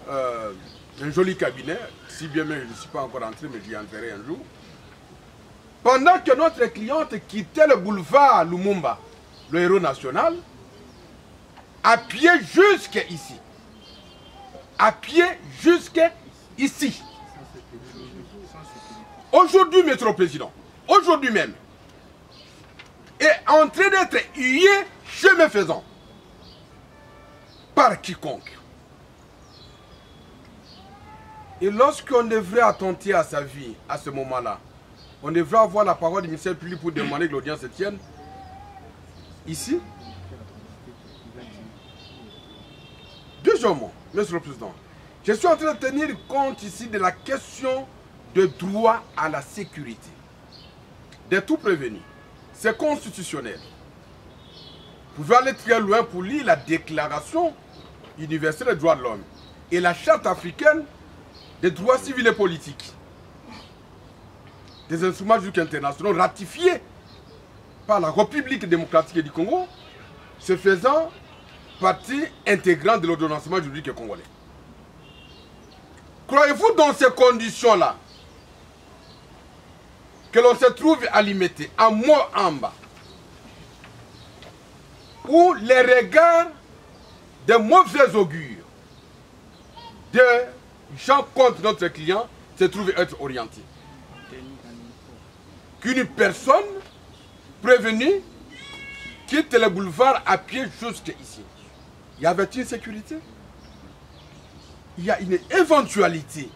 un joli cabinet, si bien même je ne suis pas encore entré, mais j'y entrerai un jour. Pendant que notre cliente quittait le boulevard Lumumba, le héros national, à pied jusqu'ici. À pied jusqu'ici. Aujourd'hui, Monsieur le Président, aujourd'hui même, est en train d'être hué chemin faisant. par quiconque. Et lorsqu'on devrait attenter à sa vie à ce moment-là, on devrait avoir la parole du ministère public pour demander que l'audience se tienne ici. Deuxièmement, Monsieur le Président, je suis en train de tenir compte ici de la question de droit à la sécurité. De tout prévenir. C'est constitutionnel. Vous pouvez aller très loin pour lire la Déclaration universelle des droits de l'homme et la Charte africaine des droits civils et politiques. Des instruments juridiques internationaux ratifiés par la République démocratique du Congo, se faisant partie intégrante de l'ordonnancement juridique congolais. Croyez-vous dans ces conditions-là que l'on se trouve à limiter à Moamba, où les regards de mauvais augure de gens contre notre client se trouvent être orientés? Qu'une personne prévenue quitte le boulevard à pied jusqu'ici. Y avait-il sécurité? Il y a une éventualité.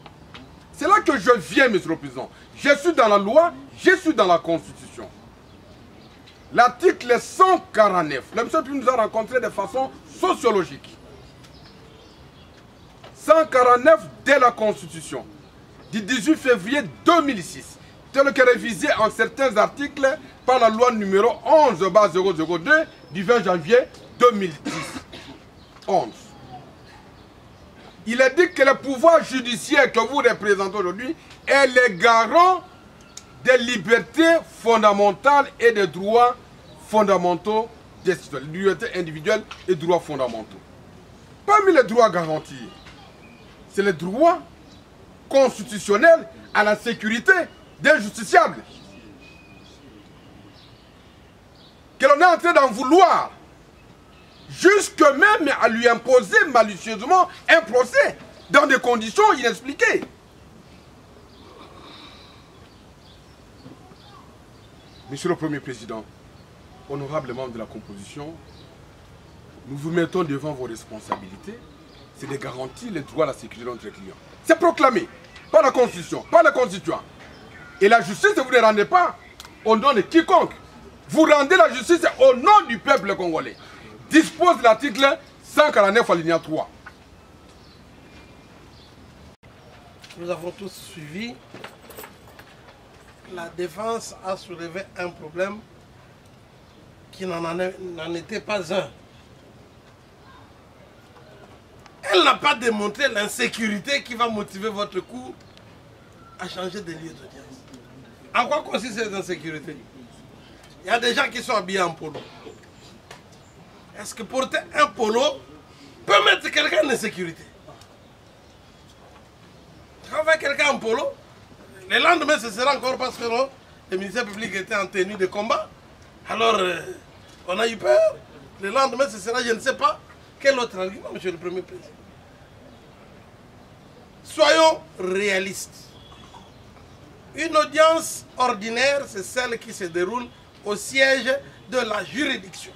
C'est là que je viens, Monsieur le Président. Je suis dans la loi, je suis dans la Constitution. L'article 149, le monsieur nous a rencontré de façon sociologique. 149 de la Constitution du 18 février 2006, tel que révisé en certains articles par la loi numéro 11/002 du 20 janvier 2010. 11. Il est dit que le pouvoir judiciaire que vous représentez aujourd'hui est le garant des libertés fondamentales et des droits fondamentaux des citoyens, libertés individuelles et droits fondamentaux. Parmi les droits garantis, c'est le droit constitutionnel à la sécurité des justiciables. Que l'on est en train d'en vouloir, jusque même à lui imposer malicieusement un procès dans des conditions inexpliquées. Monsieur le Premier Président, honorable membre de la composition, nous vous mettons devant vos responsabilités. C'est de garantir les droits à la sécurité de notre client. C'est proclamé par la Constitution, par les constituants. Et la justice, vous ne la rendez pas au nom de quiconque. Vous rendez la justice au nom du peuple congolais. Dispose l'article 149 alinéa 3. Nous avons tous suivi. La défense a soulevé un problème qui n'en était pas un. Elle n'a pas démontré l'insécurité qui va motiver votre cour à changer de lieu d'audience. En quoi consiste cette insécurité? Il y a des gens qui sont habillés en polo. Est-ce que porter un polo peut mettre quelqu'un en insécurité? Quand on fait quelqu'un en polo, le lendemain ce sera encore parce que le ministère public était en tenue de combat. Alors on a eu peur. Le lendemain ce sera je ne sais pas quel autre argument, Monsieur le Premier Président. Soyons réalistes. Une audience ordinaire, c'est celle qui se déroule au siège de la juridiction.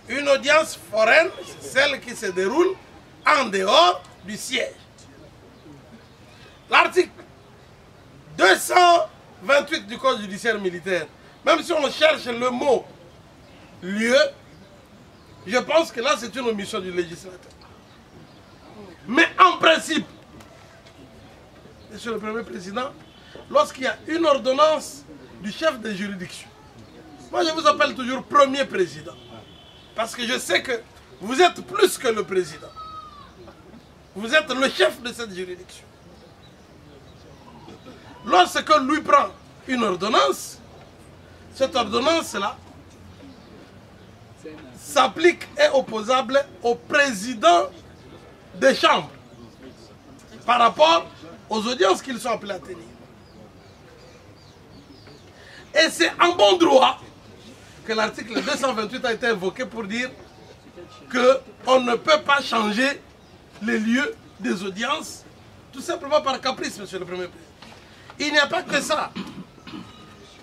Une audience foraine, c'est celle qui se déroule en dehors du siège. L'article 228 du Code judiciaire militaire, même si on cherche le mot lieu, je pense que là c'est une omission du législateur. Mais en principe, Monsieur le Premier Président, lorsqu'il y a une ordonnance du chef de juridiction, moi je vous appelle toujours Premier Président, parce que je sais que vous êtes plus que le Président. Vous êtes le chef de cette juridiction. Lorsque lui prend une ordonnance, cette ordonnance-là s'applique et est opposable au président des chambres par rapport aux audiences qu'ils sont appelés à tenir. Et c'est en bon droit que l'article 228 a été invoqué pour dire qu'on ne peut pas changer les lieux des audiences tout simplement par caprice, Monsieur le Premier Président. Il n'y a pas que ça.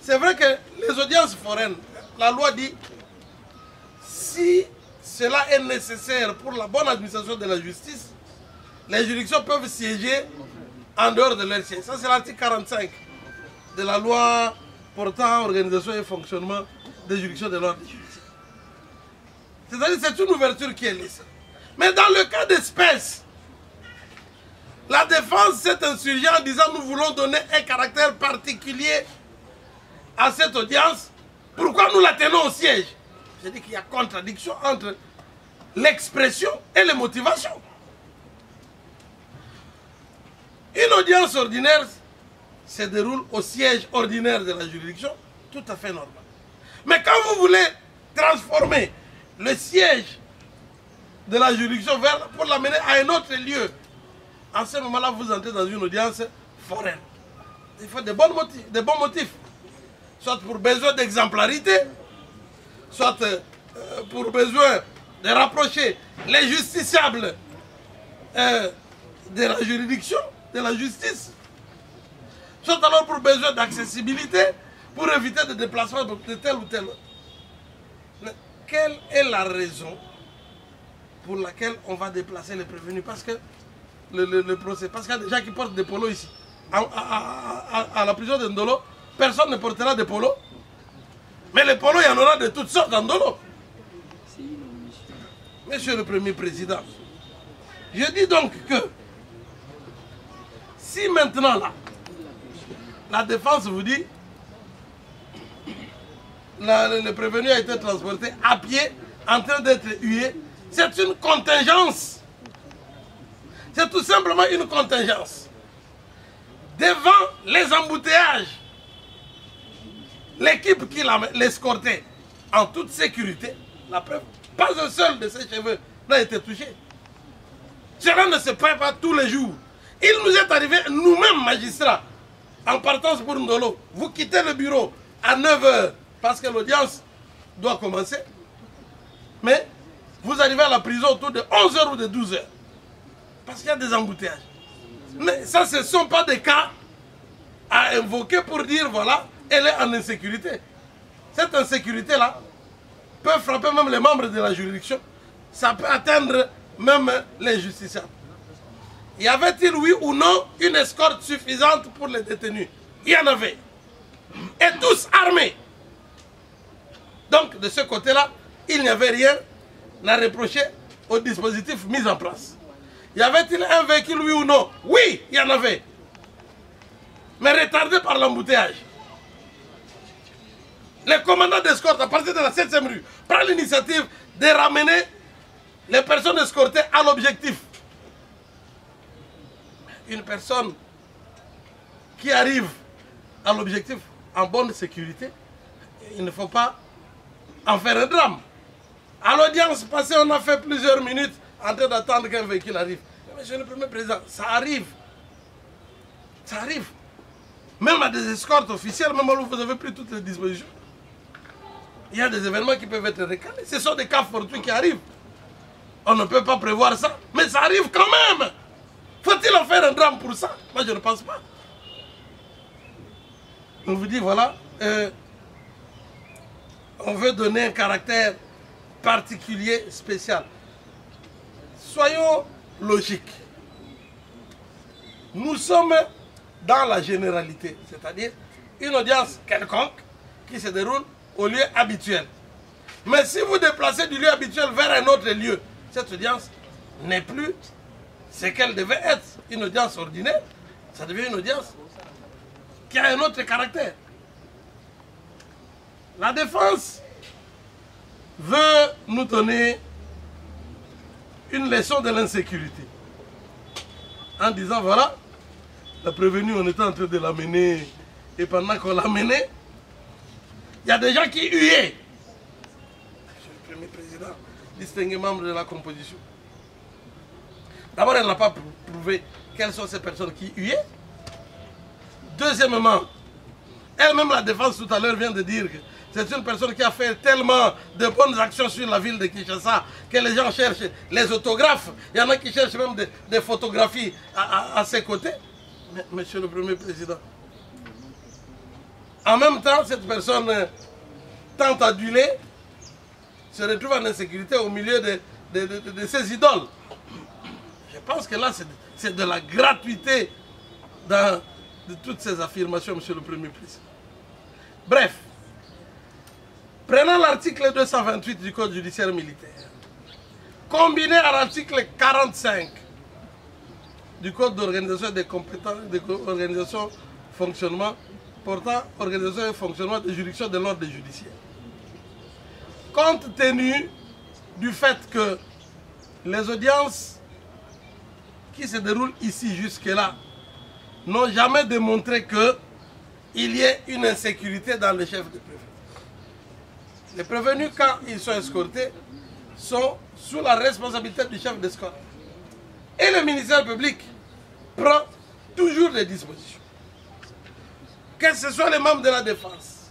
C'est vrai que les audiences foraines, la loi dit, si cela est nécessaire pour la bonne administration de la justice, les juridictions peuvent siéger en dehors de leur siège. Ça, c'est l'article 45 de la loi portant organisation et fonctionnement des juridictions de l'ordre judiciaire. C'est-à-dire que c'est une ouverture qui est laissée. Mais dans le cas d'espèce, la défense s'est insurgée en disant nous voulons donner un caractère particulier à cette audience. Pourquoi nous la tenons au siège? J'ai dit qu'il y a contradiction entre l'expression et les motivations. Une audience ordinaire se déroule au siège ordinaire de la juridiction, tout à fait normal. Mais quand vous voulez transformer le siège de la juridiction pour l'amener à un autre lieu, en ce moment-là, vous entrez dans une audience foraine. Il faut de bons motifs. Soit pour besoin d'exemplarité, soit pour besoin de rapprocher les justiciables de la juridiction, de la justice, soit alors pour besoin d'accessibilité, pour éviter de déplacement de tel ou tel. Mais quelle est la raison pour laquelle on va déplacer les prévenus? Parce que le procès, parce qu'il y a des gens qui portent des polos ici. À la prison de Ndolo, personne ne portera des polos. Mais les polos, il y en aura de toutes sortes en Ndolo. Monsieur le Premier Président, je dis donc que si maintenant là, la défense vous dit le prévenu a été transporté à pied en train d'être hué, c'est une contingence. C'est tout simplement une contingence. Devant les embouteillages, l'équipe qui l'escortait en toute sécurité, la preuve, pas un seul de ses cheveux n'a été touché. Cela ne se fait pas tous les jours. Il nous est arrivé, nous-mêmes magistrats, en partance pour Ndolo, vous quittez le bureau à 9 h parce que l'audience doit commencer, mais vous arrivez à la prison autour de 11 h ou de 12 h parce qu'il y a des embouteillages. Mais ça, ce ne sont pas des cas à invoquer pour dire, voilà, elle est en insécurité. Cette insécurité-là peut frapper même les membres de la juridiction. Ça peut atteindre même les justiciables. Y avait-il, oui ou non, une escorte suffisante pour les détenus? Il y en avait. Et tous armés. Donc, de ce côté-là, il n'y avait rien à reprocher au dispositif mis en place. Y avait-il un véhicule, oui ou non? Oui, il y en avait. Mais retardé par l'embouteillage. Le commandant d'escorte, à partir de la 7e rue, prend l'initiative de ramener les personnes escortées à l'objectif. Une personne qui arrive à l'objectif en bonne sécurité, il ne faut pas en faire un drame. À l'audience passée, on a fait plusieurs minutes en train d'attendre qu'un véhicule arrive. Monsieur le Premier Président, ça arrive. Ça arrive. Même à des escortes officielles, même où vous avez pris toutes les dispositions. Il y a des événements qui peuvent être récalés. Ce sont des cas fortuits qui arrivent. On ne peut pas prévoir ça, mais ça arrive quand même. Faut-il en faire un drame pour ça? Moi, je ne pense pas. On vous dit, voilà, on veut donner un caractère particulier, spécial. Soyons logiques. Nous sommes dans la généralité, c'est-à-dire une audience quelconque qui se déroule au lieu habituel. Mais si vous déplacez du lieu habituel vers un autre lieu, cette audience n'est plus ce qu'elle devait être. Une audience ordinaire, ça devient une audience qui a un autre caractère. La défense veut nous donner une leçon de l'insécurité. En disant, voilà, la prévenue, on était en train de l'amener, et pendant qu'on l'amenait, il y a des gens qui huaient. Monsieur le Premier Président, distingué membre de la composition. D'abord, elle n'a pas prouvé quelles sont ces personnes qui huaient. Deuxièmement, elle-même, la défense tout à l'heure vient de dire que c'est une personne qui a fait tellement de bonnes actions sur la ville de Kinshasa que les gens cherchent les autographes. Il y en a qui cherchent même des photographies à ses côtés. Mais, Monsieur le Premier Président, en même temps, cette personne tente aduler se retrouve en insécurité au milieu de ses idoles. Je pense que là, c'est de la gratuité dans toutes ces affirmations, Monsieur le Premier Président. Bref, prenons l'article 228 du Code judiciaire militaire, combiné à l'article 45 du Code d'organisation des compétences, d'organisation, fonctionnement, portant organisation et fonctionnement des juridictions de l'ordre judiciaire. Compte tenu du fait que les audiences qui se déroulent ici jusque-là n'ont jamais démontré qu'il y ait une insécurité dans le chef de préfecture. Les prévenus, quand ils sont escortés, sont sous la responsabilité du chef d'escorte. Et le ministère public prend toujours des dispositions. Que ce soit les membres de la défense,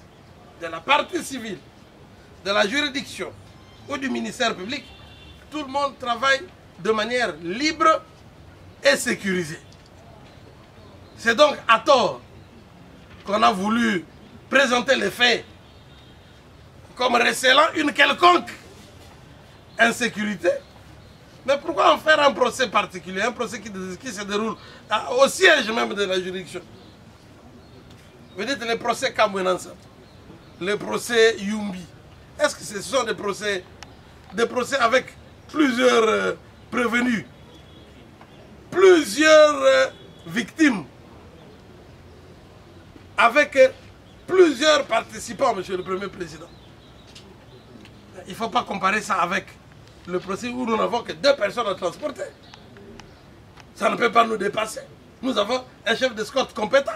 de la partie civile, de la juridiction ou du ministère public, tout le monde travaille de manière libre et sécurisée. C'est donc à tort qu'on a voulu présenter les faits comme recélant une quelconque insécurité. Mais pourquoi en faire un procès particulier, un procès qui se déroule au siège même de la juridiction? Vous dites les procès Kamwenansa, les procès Yumbi. Est-ce que ce sont des procès avec plusieurs prévenus, plusieurs victimes, avec plusieurs participants, Monsieur le Premier Président? Il ne faut pas comparer ça avec le procès où nous n'avons que 2 personnes à transporter. Ça ne peut pas nous dépasser. Nous avons un chef d'escorte compétent.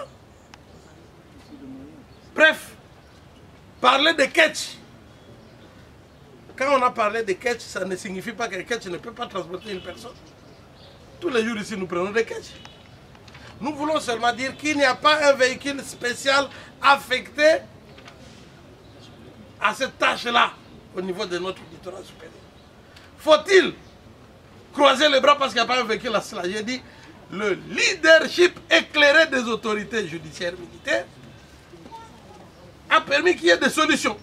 Bref, parler de catch. Quand on a parlé de catch, ça ne signifie pas qu'un catch ne peut pas transporter une personne. Tous les jours ici, nous prenons des catch. Nous voulons seulement dire qu'il n'y a pas un véhicule spécial affecté à cette tâche-là au niveau de notre littoral supérieur. Faut-il croiser les bras parce qu'il n'y a pas un véhicule à cela? J'ai dit, le leadership éclairé des autorités judiciaires militaires a permis qu'il y ait des solutions.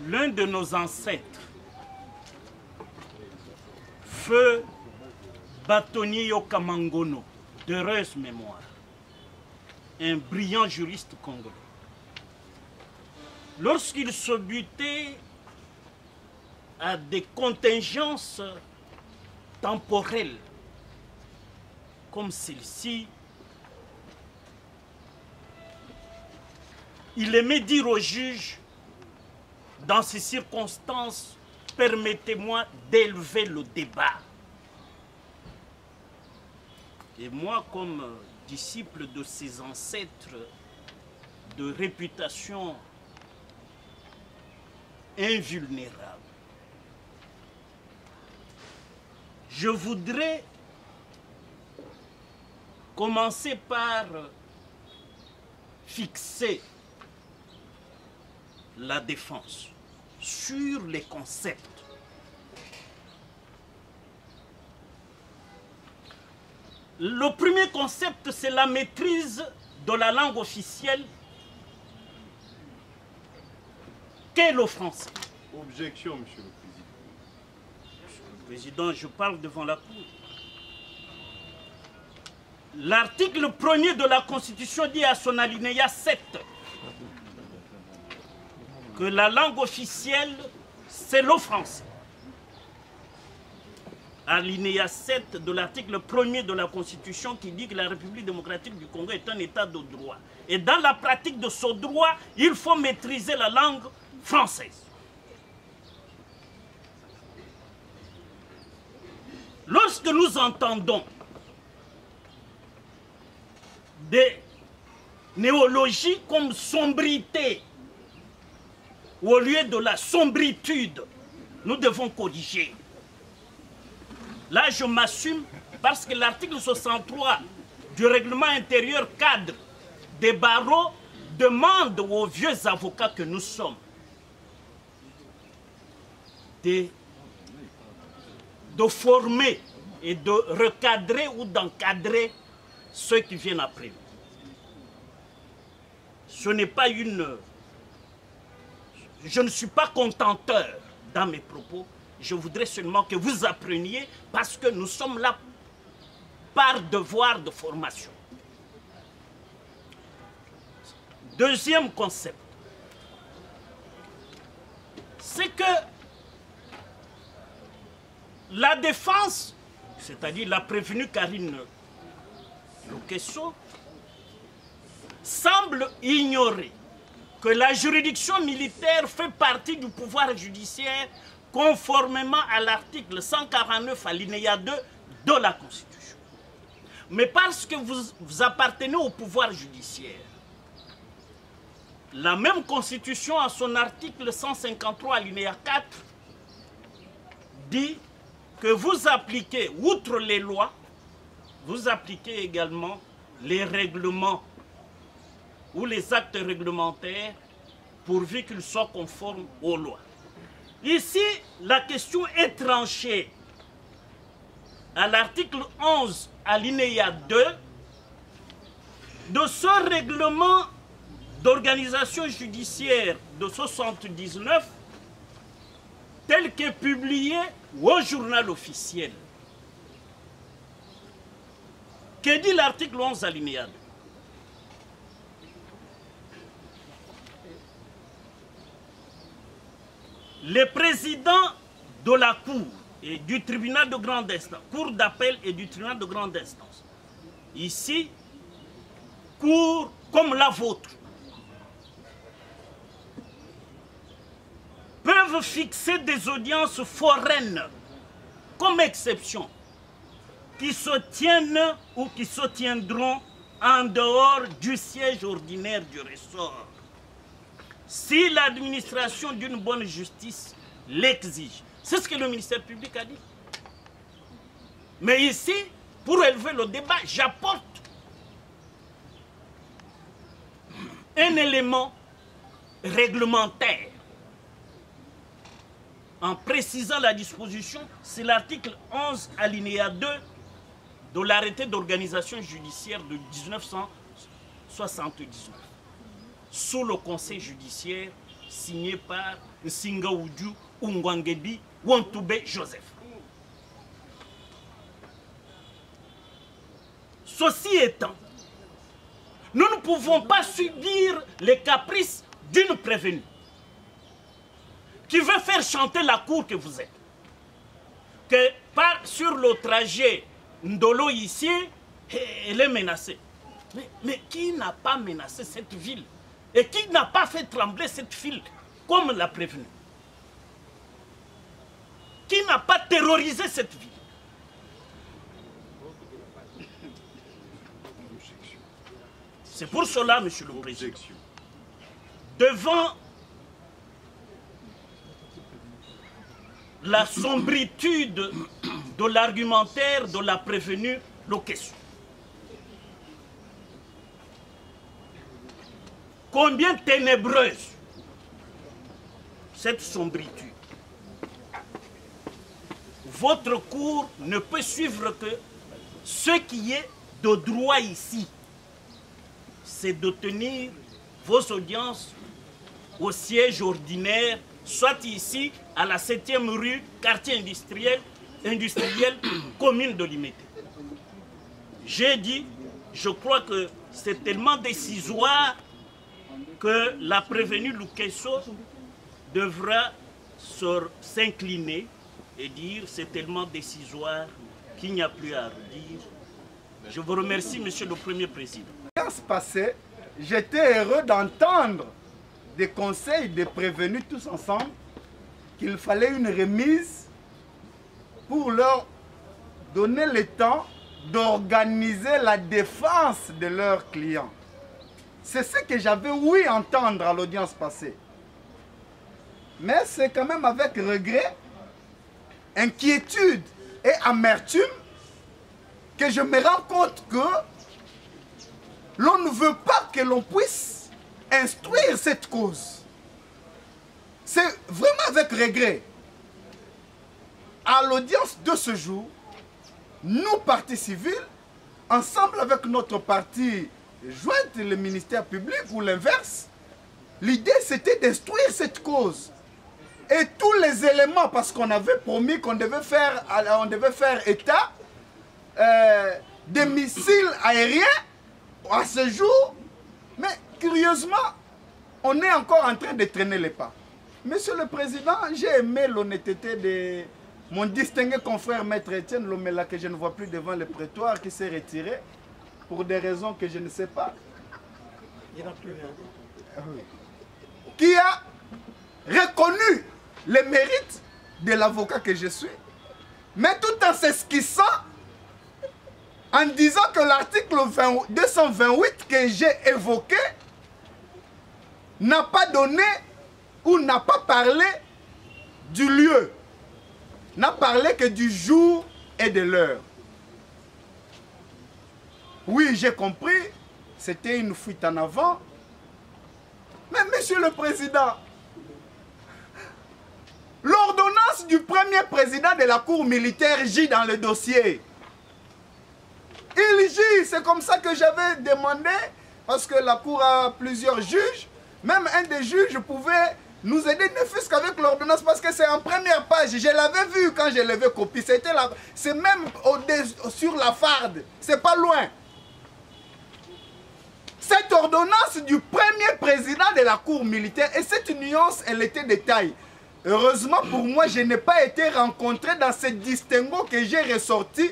L'un de nos ancêtres, Feu Bâtonnier Yokamangono, d'heureuse mémoire, un brillant juriste congolais, lorsqu'il se butait à des contingences temporelles comme celle-ci, il aimait dire au juge, dans ces circonstances, permettez-moi d'élever le débat. Et moi, comme disciple de ses ancêtres de réputation invulnérable, je voudrais commencer par fixer la défense sur les concepts. Le premier concept, c'est la maîtrise de la langue officielle qu'est le français. Objection, Monsieur le Président. Monsieur le Président, je parle devant la Cour. L'article 1er de la Constitution dit à son alinéa 7 que la langue officielle, c'est le français. Alinéa 7 de l'article 1er de la Constitution qui dit que la République démocratique du Congo est un état de droit. Et dans la pratique de ce droit, il faut maîtriser la langue française. Lorsque nous entendons des néologies comme sombrité, au lieu de la sombritude, nous devons corriger. Là, je m'assume parce que l'article 63 du règlement intérieur cadre des barreaux demande aux vieux avocats que nous sommes de former et de recadrer ou d'encadrer ceux qui viennent après nous. Ce n'est pas une je ne suis pas contenteur dans mes propos. Je voudrais seulement que vous appreniez parce que nous sommes là par devoir de formation. Deuxième concept, c'est que la défense, c'est-à-dire la prévenue Karine Lokesso, semble ignorer que la juridiction militaire fait partie du pouvoir judiciaire conformément à l'article 149 alinéa 2 de la Constitution. Mais parce que vous appartenez au pouvoir judiciaire, la même Constitution, à son article 153 alinéa 4, dit que vous appliquez, outre les lois, vous appliquez également les règlements ou les actes réglementaires pourvu qu'ils soient conformes aux lois. Ici, la question est tranchée à l'article 11, alinéa 2, de ce règlement d'organisation judiciaire de 79, tel qu'est publié au journal officiel. Que dit l'article 11, alinéa 2? Les présidents de la Cour et du tribunal de grande instance, Cour d'appel et du tribunal de grande instance, ici, Cour comme la vôtre, peuvent fixer des audiences foraines comme exception qui se tiennent ou qui se tiendront en dehors du siège ordinaire du ressort, si l'administration d'une bonne justice l'exige. C'est ce que le ministère public a dit. Mais ici, pour élever le débat, j'apporte un élément réglementaire. En précisant la disposition, c'est l'article 11, alinéa 2 de l'arrêté d'organisation judiciaire de 1979, sous le conseil judiciaire signé par Singaoudou Ungwangebi Wantoube Joseph. Ceci étant, nous ne pouvons pas subir les caprices d'une prévenue qui veut faire chanter la cour que vous êtes. Que sur le trajet Ndolo ici, elle est menacée. Mais qui n'a pas menacé cette ville? Et qui n'a pas fait trembler cette ville comme l'a prévenu? Qui n'a pas terrorisé cette ville? C'est pour cela, Monsieur le Président, devant la sombritude de l'argumentaire de la prévenue Lokesso, combien ténébreuse cette sombritude. Votre cour ne peut suivre que ce qui est de droit ici, c'est de tenir vos audiences au siège ordinaire, soit ici, à la 7e rue, quartier industriel, commune de Limete. J'ai dit, je crois que c'est tellement décisoire que la prévenue Lokesso devra s'incliner et dire c'est tellement décisoire qu'il n'y a plus à redire. Je vous remercie, Monsieur le Premier Président. Passé, j'étais heureux d'entendre des conseils des prévenus tous ensemble qu'il fallait une remise pour leur donner le temps d'organiser la défense de leurs clients. C'est ce que j'avais ouï entendre à l'audience passée. Mais c'est quand même avec regret, inquiétude et amertume que je me rends compte que l'on ne veut pas que l'on puisse instruire cette cause. C'est vraiment avec regret. À l'audience de ce jour, nous, partis civils, ensemble avec notre parti jointe, le ministère public ou l'inverse, L'idée, c'était d'instruire cette cause. Et tous les éléments, parce qu'on avait promis qu'on devait faire état des missiles aériens à ce jour. Mais curieusement, on est encore en train de traîner les pas. Monsieur le Président, j'ai aimé l'honnêteté de mon distingué confrère Maître Étienne Lomela, que je ne vois plus devant le prétoire, qui s'est retiré pour des raisons que je ne sais pas. Il n'y en a plus rien. Qui a reconnu les mérites de l'avocat que je suis, mais tout en s'esquissant, en disant que l'article 228 que j'ai évoqué n'a pas donné ou n'a pas parlé du lieu, n'a parlé que du jour et de l'heure. Oui, j'ai compris, c'était une fuite en avant. Mais Monsieur le Président, l'ordonnance du premier président de la Cour militaire gît dans le dossier. Il gît, c'est comme ça que j'avais demandé, parce que la Cour a plusieurs juges. Même un des juges pouvait nous aider, ne fût-ce qu'avec l'ordonnance, parce que c'est en première page. Je l'avais vu quand je l'avais copié. C'est même sur la farde, c'est pas loin. Cette ordonnance du premier président de la Cour militaire, et cette nuance, elle était de taille. Heureusement pour moi, je n'ai pas été rencontré dans ce distinguo que j'ai ressorti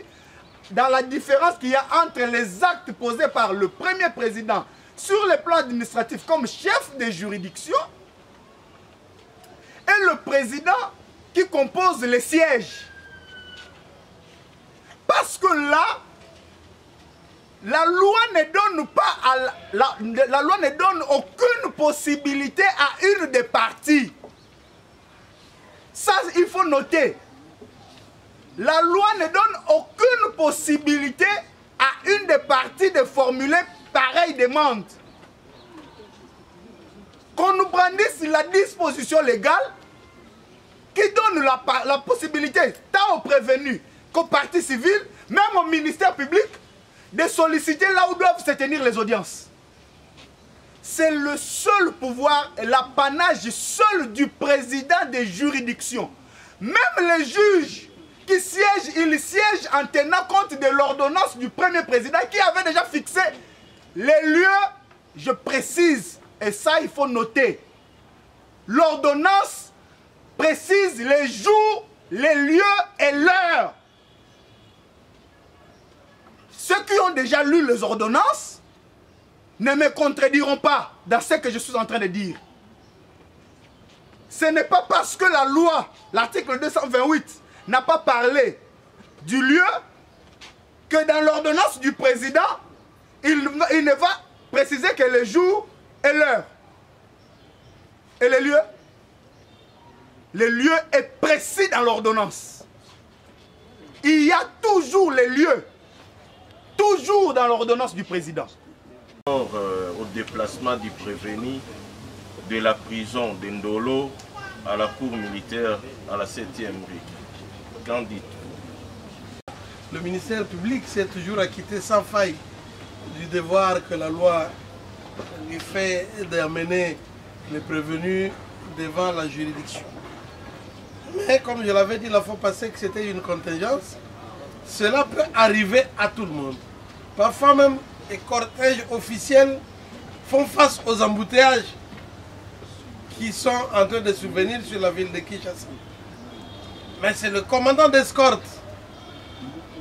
dans la différence qu'il y a entre les actes posés par le premier président sur le plan administratif comme chef de juridiction et le président qui compose les sièges. Parce que là, la loi ne donne pas la loi ne donne aucune possibilité à une des parties. Ça, il faut noter. La loi ne donne aucune possibilité à une des parties de formuler pareille demande. Qu'on nous brandisse la disposition légale qui donne la possibilité, tant aux prévenus qu'aux parties civiles, même au ministère public, de solliciter là où doivent se tenir les audiences. C'est le seul pouvoir, l'apanage seul du président des juridictions. Même les juges qui siègent, ils siègent en tenant compte de l'ordonnance du premier président qui avait déjà fixé les lieux, je précise, et ça il faut noter. L'ordonnance précise les jours, les lieux et l'heure. Ceux qui ont déjà lu les ordonnances ne me contrediront pas dans ce que je suis en train de dire. Ce n'est pas parce que la loi, l'article 228, n'a pas parlé du lieu que dans l'ordonnance du président, il ne va préciser que le jour et l'heure. Et le lieu? Le lieu est précis dans l'ordonnance. Il y a toujours les lieux. Toujours dans l'ordonnance du président. Au déplacement du prévenu de la prison de Ndolo à la cour militaire à la 7e rue. Qu'en dites-vous? Le ministère public s'est toujours acquitté sans faille du devoir que la loi lui fait d'amener les prévenus devant la juridiction. Mais comme je l'avais dit la fois passée que c'était une contingence, cela peut arriver à tout le monde. Parfois même, les cortèges officiels font face aux embouteillages qui sont en train de survenir sur la ville de Kinshasa. Mais c'est le commandant d'escorte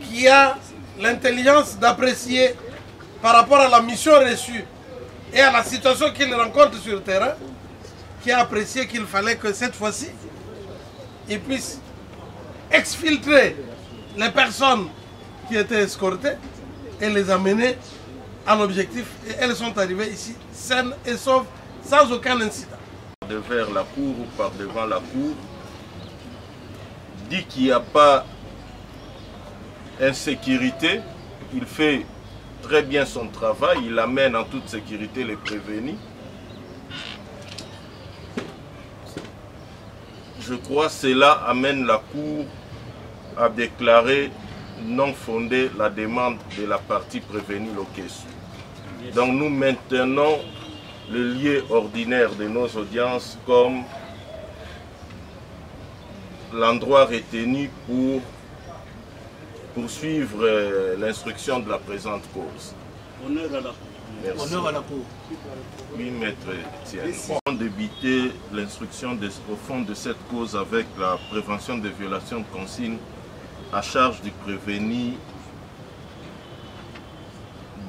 qui a l'intelligence d'apprécier par rapport à la mission reçue et à la situation qu'il rencontre sur le terrain, qui a apprécié qu'il fallait que cette fois-ci, il puisse exfiltrer les personnes qui étaient escortées et les amener à l'objectif. Et elles sont arrivées ici saines et sauves, sans aucun incident. De vers la cour ou par devant la cour, dit qu'il n'y a pas insécurité, il fait très bien son travail, il amène en toute sécurité les prévenus. Je crois que cela amène la cour à déclarer non fondée la demande de la partie prévenue Lokesu. Donc nous maintenons le lieu ordinaire de nos audiences comme l'endroit retenu pour poursuivre l'instruction de la présente cause. Honneur à la Cour. Merci. Honneur à la Cour. Oui, maître Etienne. Nous avons débuté l'instruction au fond de cette cause avec la prévention des violations de consignes à charge du prévenu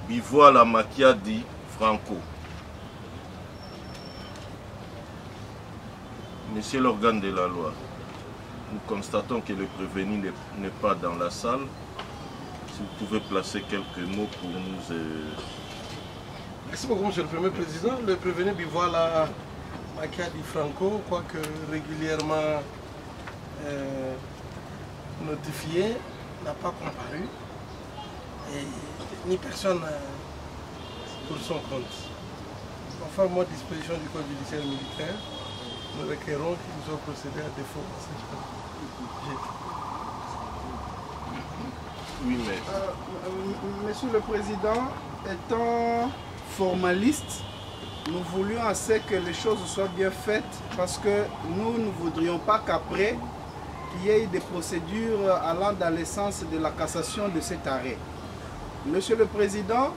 Bivoila Makiadi Franco. Monsieur l'organe de la loi, nous constatons que le prévenu n'est pas dans la salle. Si vous pouvez placer quelques mots pour nous... Merci beaucoup, Monsieur le Premier Président. Le prévenu Bivoila Makiadi Franco, quoique régulièrement notifié, n'a pas comparu. Et ni personne pour son compte. Conformément aux dispositions du Code judiciaire militaire, nous requérons qu'il soit procédé à défaut à cette chose. Oui, mais... Monsieur le Président, étant formaliste, nous voulions assez que les choses soient bien faites parce que nous ne voudrions pas qu'après, qu'il y ait des procédures allant dans le sens de la cassation de cet arrêt. Monsieur le Président,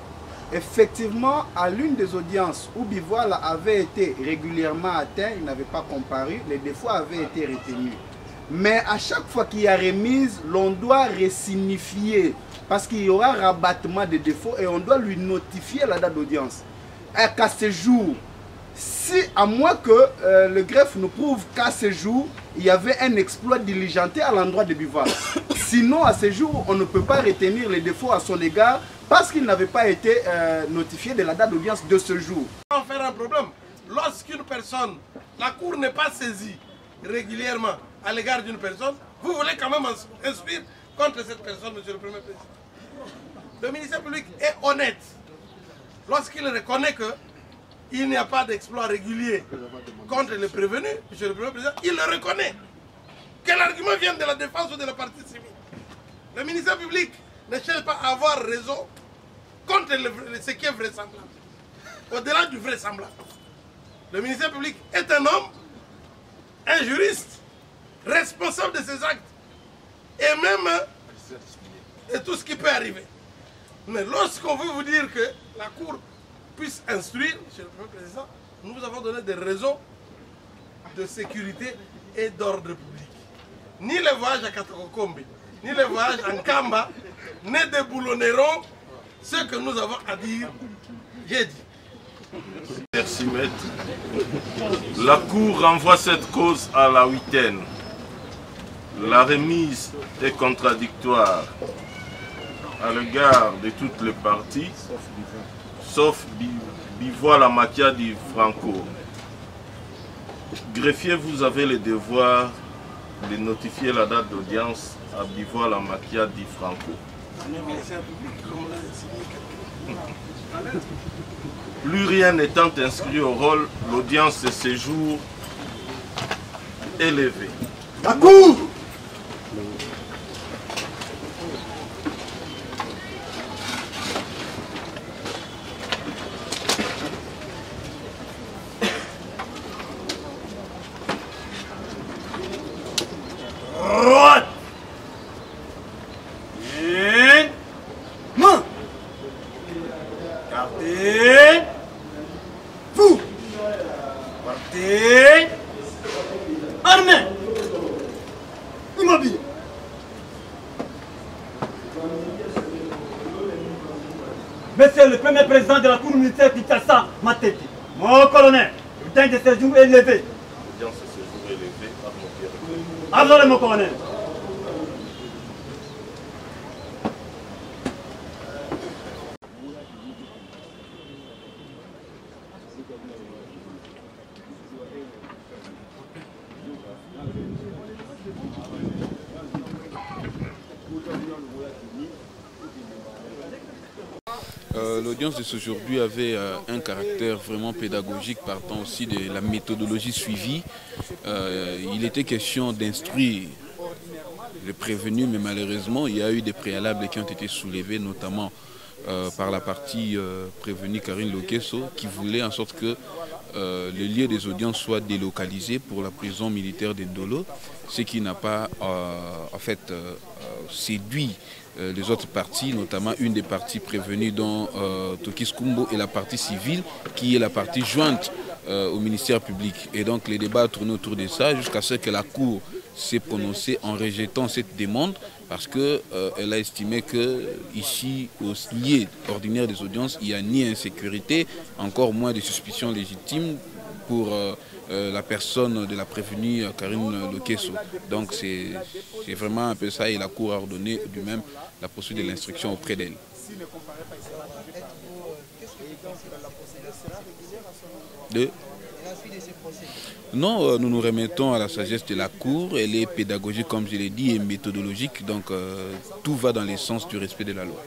effectivement, à l'une des audiences où Bivoila avait été régulièrement atteint, il n'avait pas comparu, les défauts avaient été retenus. Mais à chaque fois qu'il y a remise, l'on doit resignifier parce qu'il y aura rabattement des défauts et on doit lui notifier la date d'audience. Et qu'à ce jour, si à moins que le greffe nous prouve qu'à ce jour, il y avait un exploit diligenté à l'endroit de Bivoila. Sinon, à ce jour, on ne peut pas retenir les défauts à son égard parce qu'il n'avait pas été notifié de la date d'audience de ce jour. On va faire un problème. Lorsqu'une personne, la Cour n'est pas saisie régulièrement à l'égard d'une personne, vous voulez quand même instruire contre cette personne, Monsieur le Premier Président. Le ministère public est honnête lorsqu'il reconnaît qu'il n'y a pas d'exploit régulier contre le prévenu, Monsieur le Premier Président, il le reconnaît. Que l'argument vienne de la défense ou de la partie civile. Le ministère public ne cherche pas à avoir raison contre ce qui est vraisemblable. Au-delà du vraisemblable. Le ministère public est un homme, un juriste, responsable de ses actes et même de tout ce qui peut arriver. Mais lorsqu'on veut vous dire que la Cour puisse instruire, Monsieur le Premier Président, nous vous avons donné des raisons de sécurité et d'ordre public. Ni les voyages à Katakokombi, ni les voyages en Kamba ne déboulonneront ce que nous avons à dire. J'ai dit. Merci, maître. La Cour renvoie cette cause à la huitaine. La remise est contradictoire à l'égard de toutes les parties, sauf Bivoila Makiadi Franco. Greffier, vous avez le devoir de notifier la date d'audience à Bivoila Makiadi Franco. Plus rien n'étant inscrit au rôle, l'audience de séjour est levée. La Cour! Monsieur le Premier Président de la Cour militaire Kinshasa, Matete, mon colonel, le temps de séjour est levé. L'audience de séjour est levée par mon père. Allons, mon colonel. L'audience de aujourd'hui avait un caractère vraiment pédagogique partant aussi de la méthodologie suivie. Il était question d'instruire le prévenu, mais malheureusement, il y a eu des préalables qui ont été soulevés, notamment par la partie prévenue Karine Lokesso, qui voulait en sorte que le lieu des audiences soit délocalisé pour la prison militaire d'Endolo, ce qui n'a pas en fait séduit les autres parties, notamment une des parties prévenues dont Tokis Kumbo et la partie civile qui est la partie jointe au ministère public. Et donc les débats tournaient autour de ça jusqu'à ce que la Cour s'est prononcée en rejetant cette demande parce qu'elle a estimé que ici, au lieu ordinaire des audiences, il n'y a ni insécurité, encore moins de suspicions légitimes pour la personne de la prévenue Karine Lokesso. Donc c'est vraiment un peu ça et la Cour a ordonné du même la poursuite de l'instruction auprès d'elle. Non, nous nous remettons à la sagesse de la Cour. Elle est pédagogique, comme je l'ai dit, et méthodologique. Donc tout va dans le sens du respect de la loi.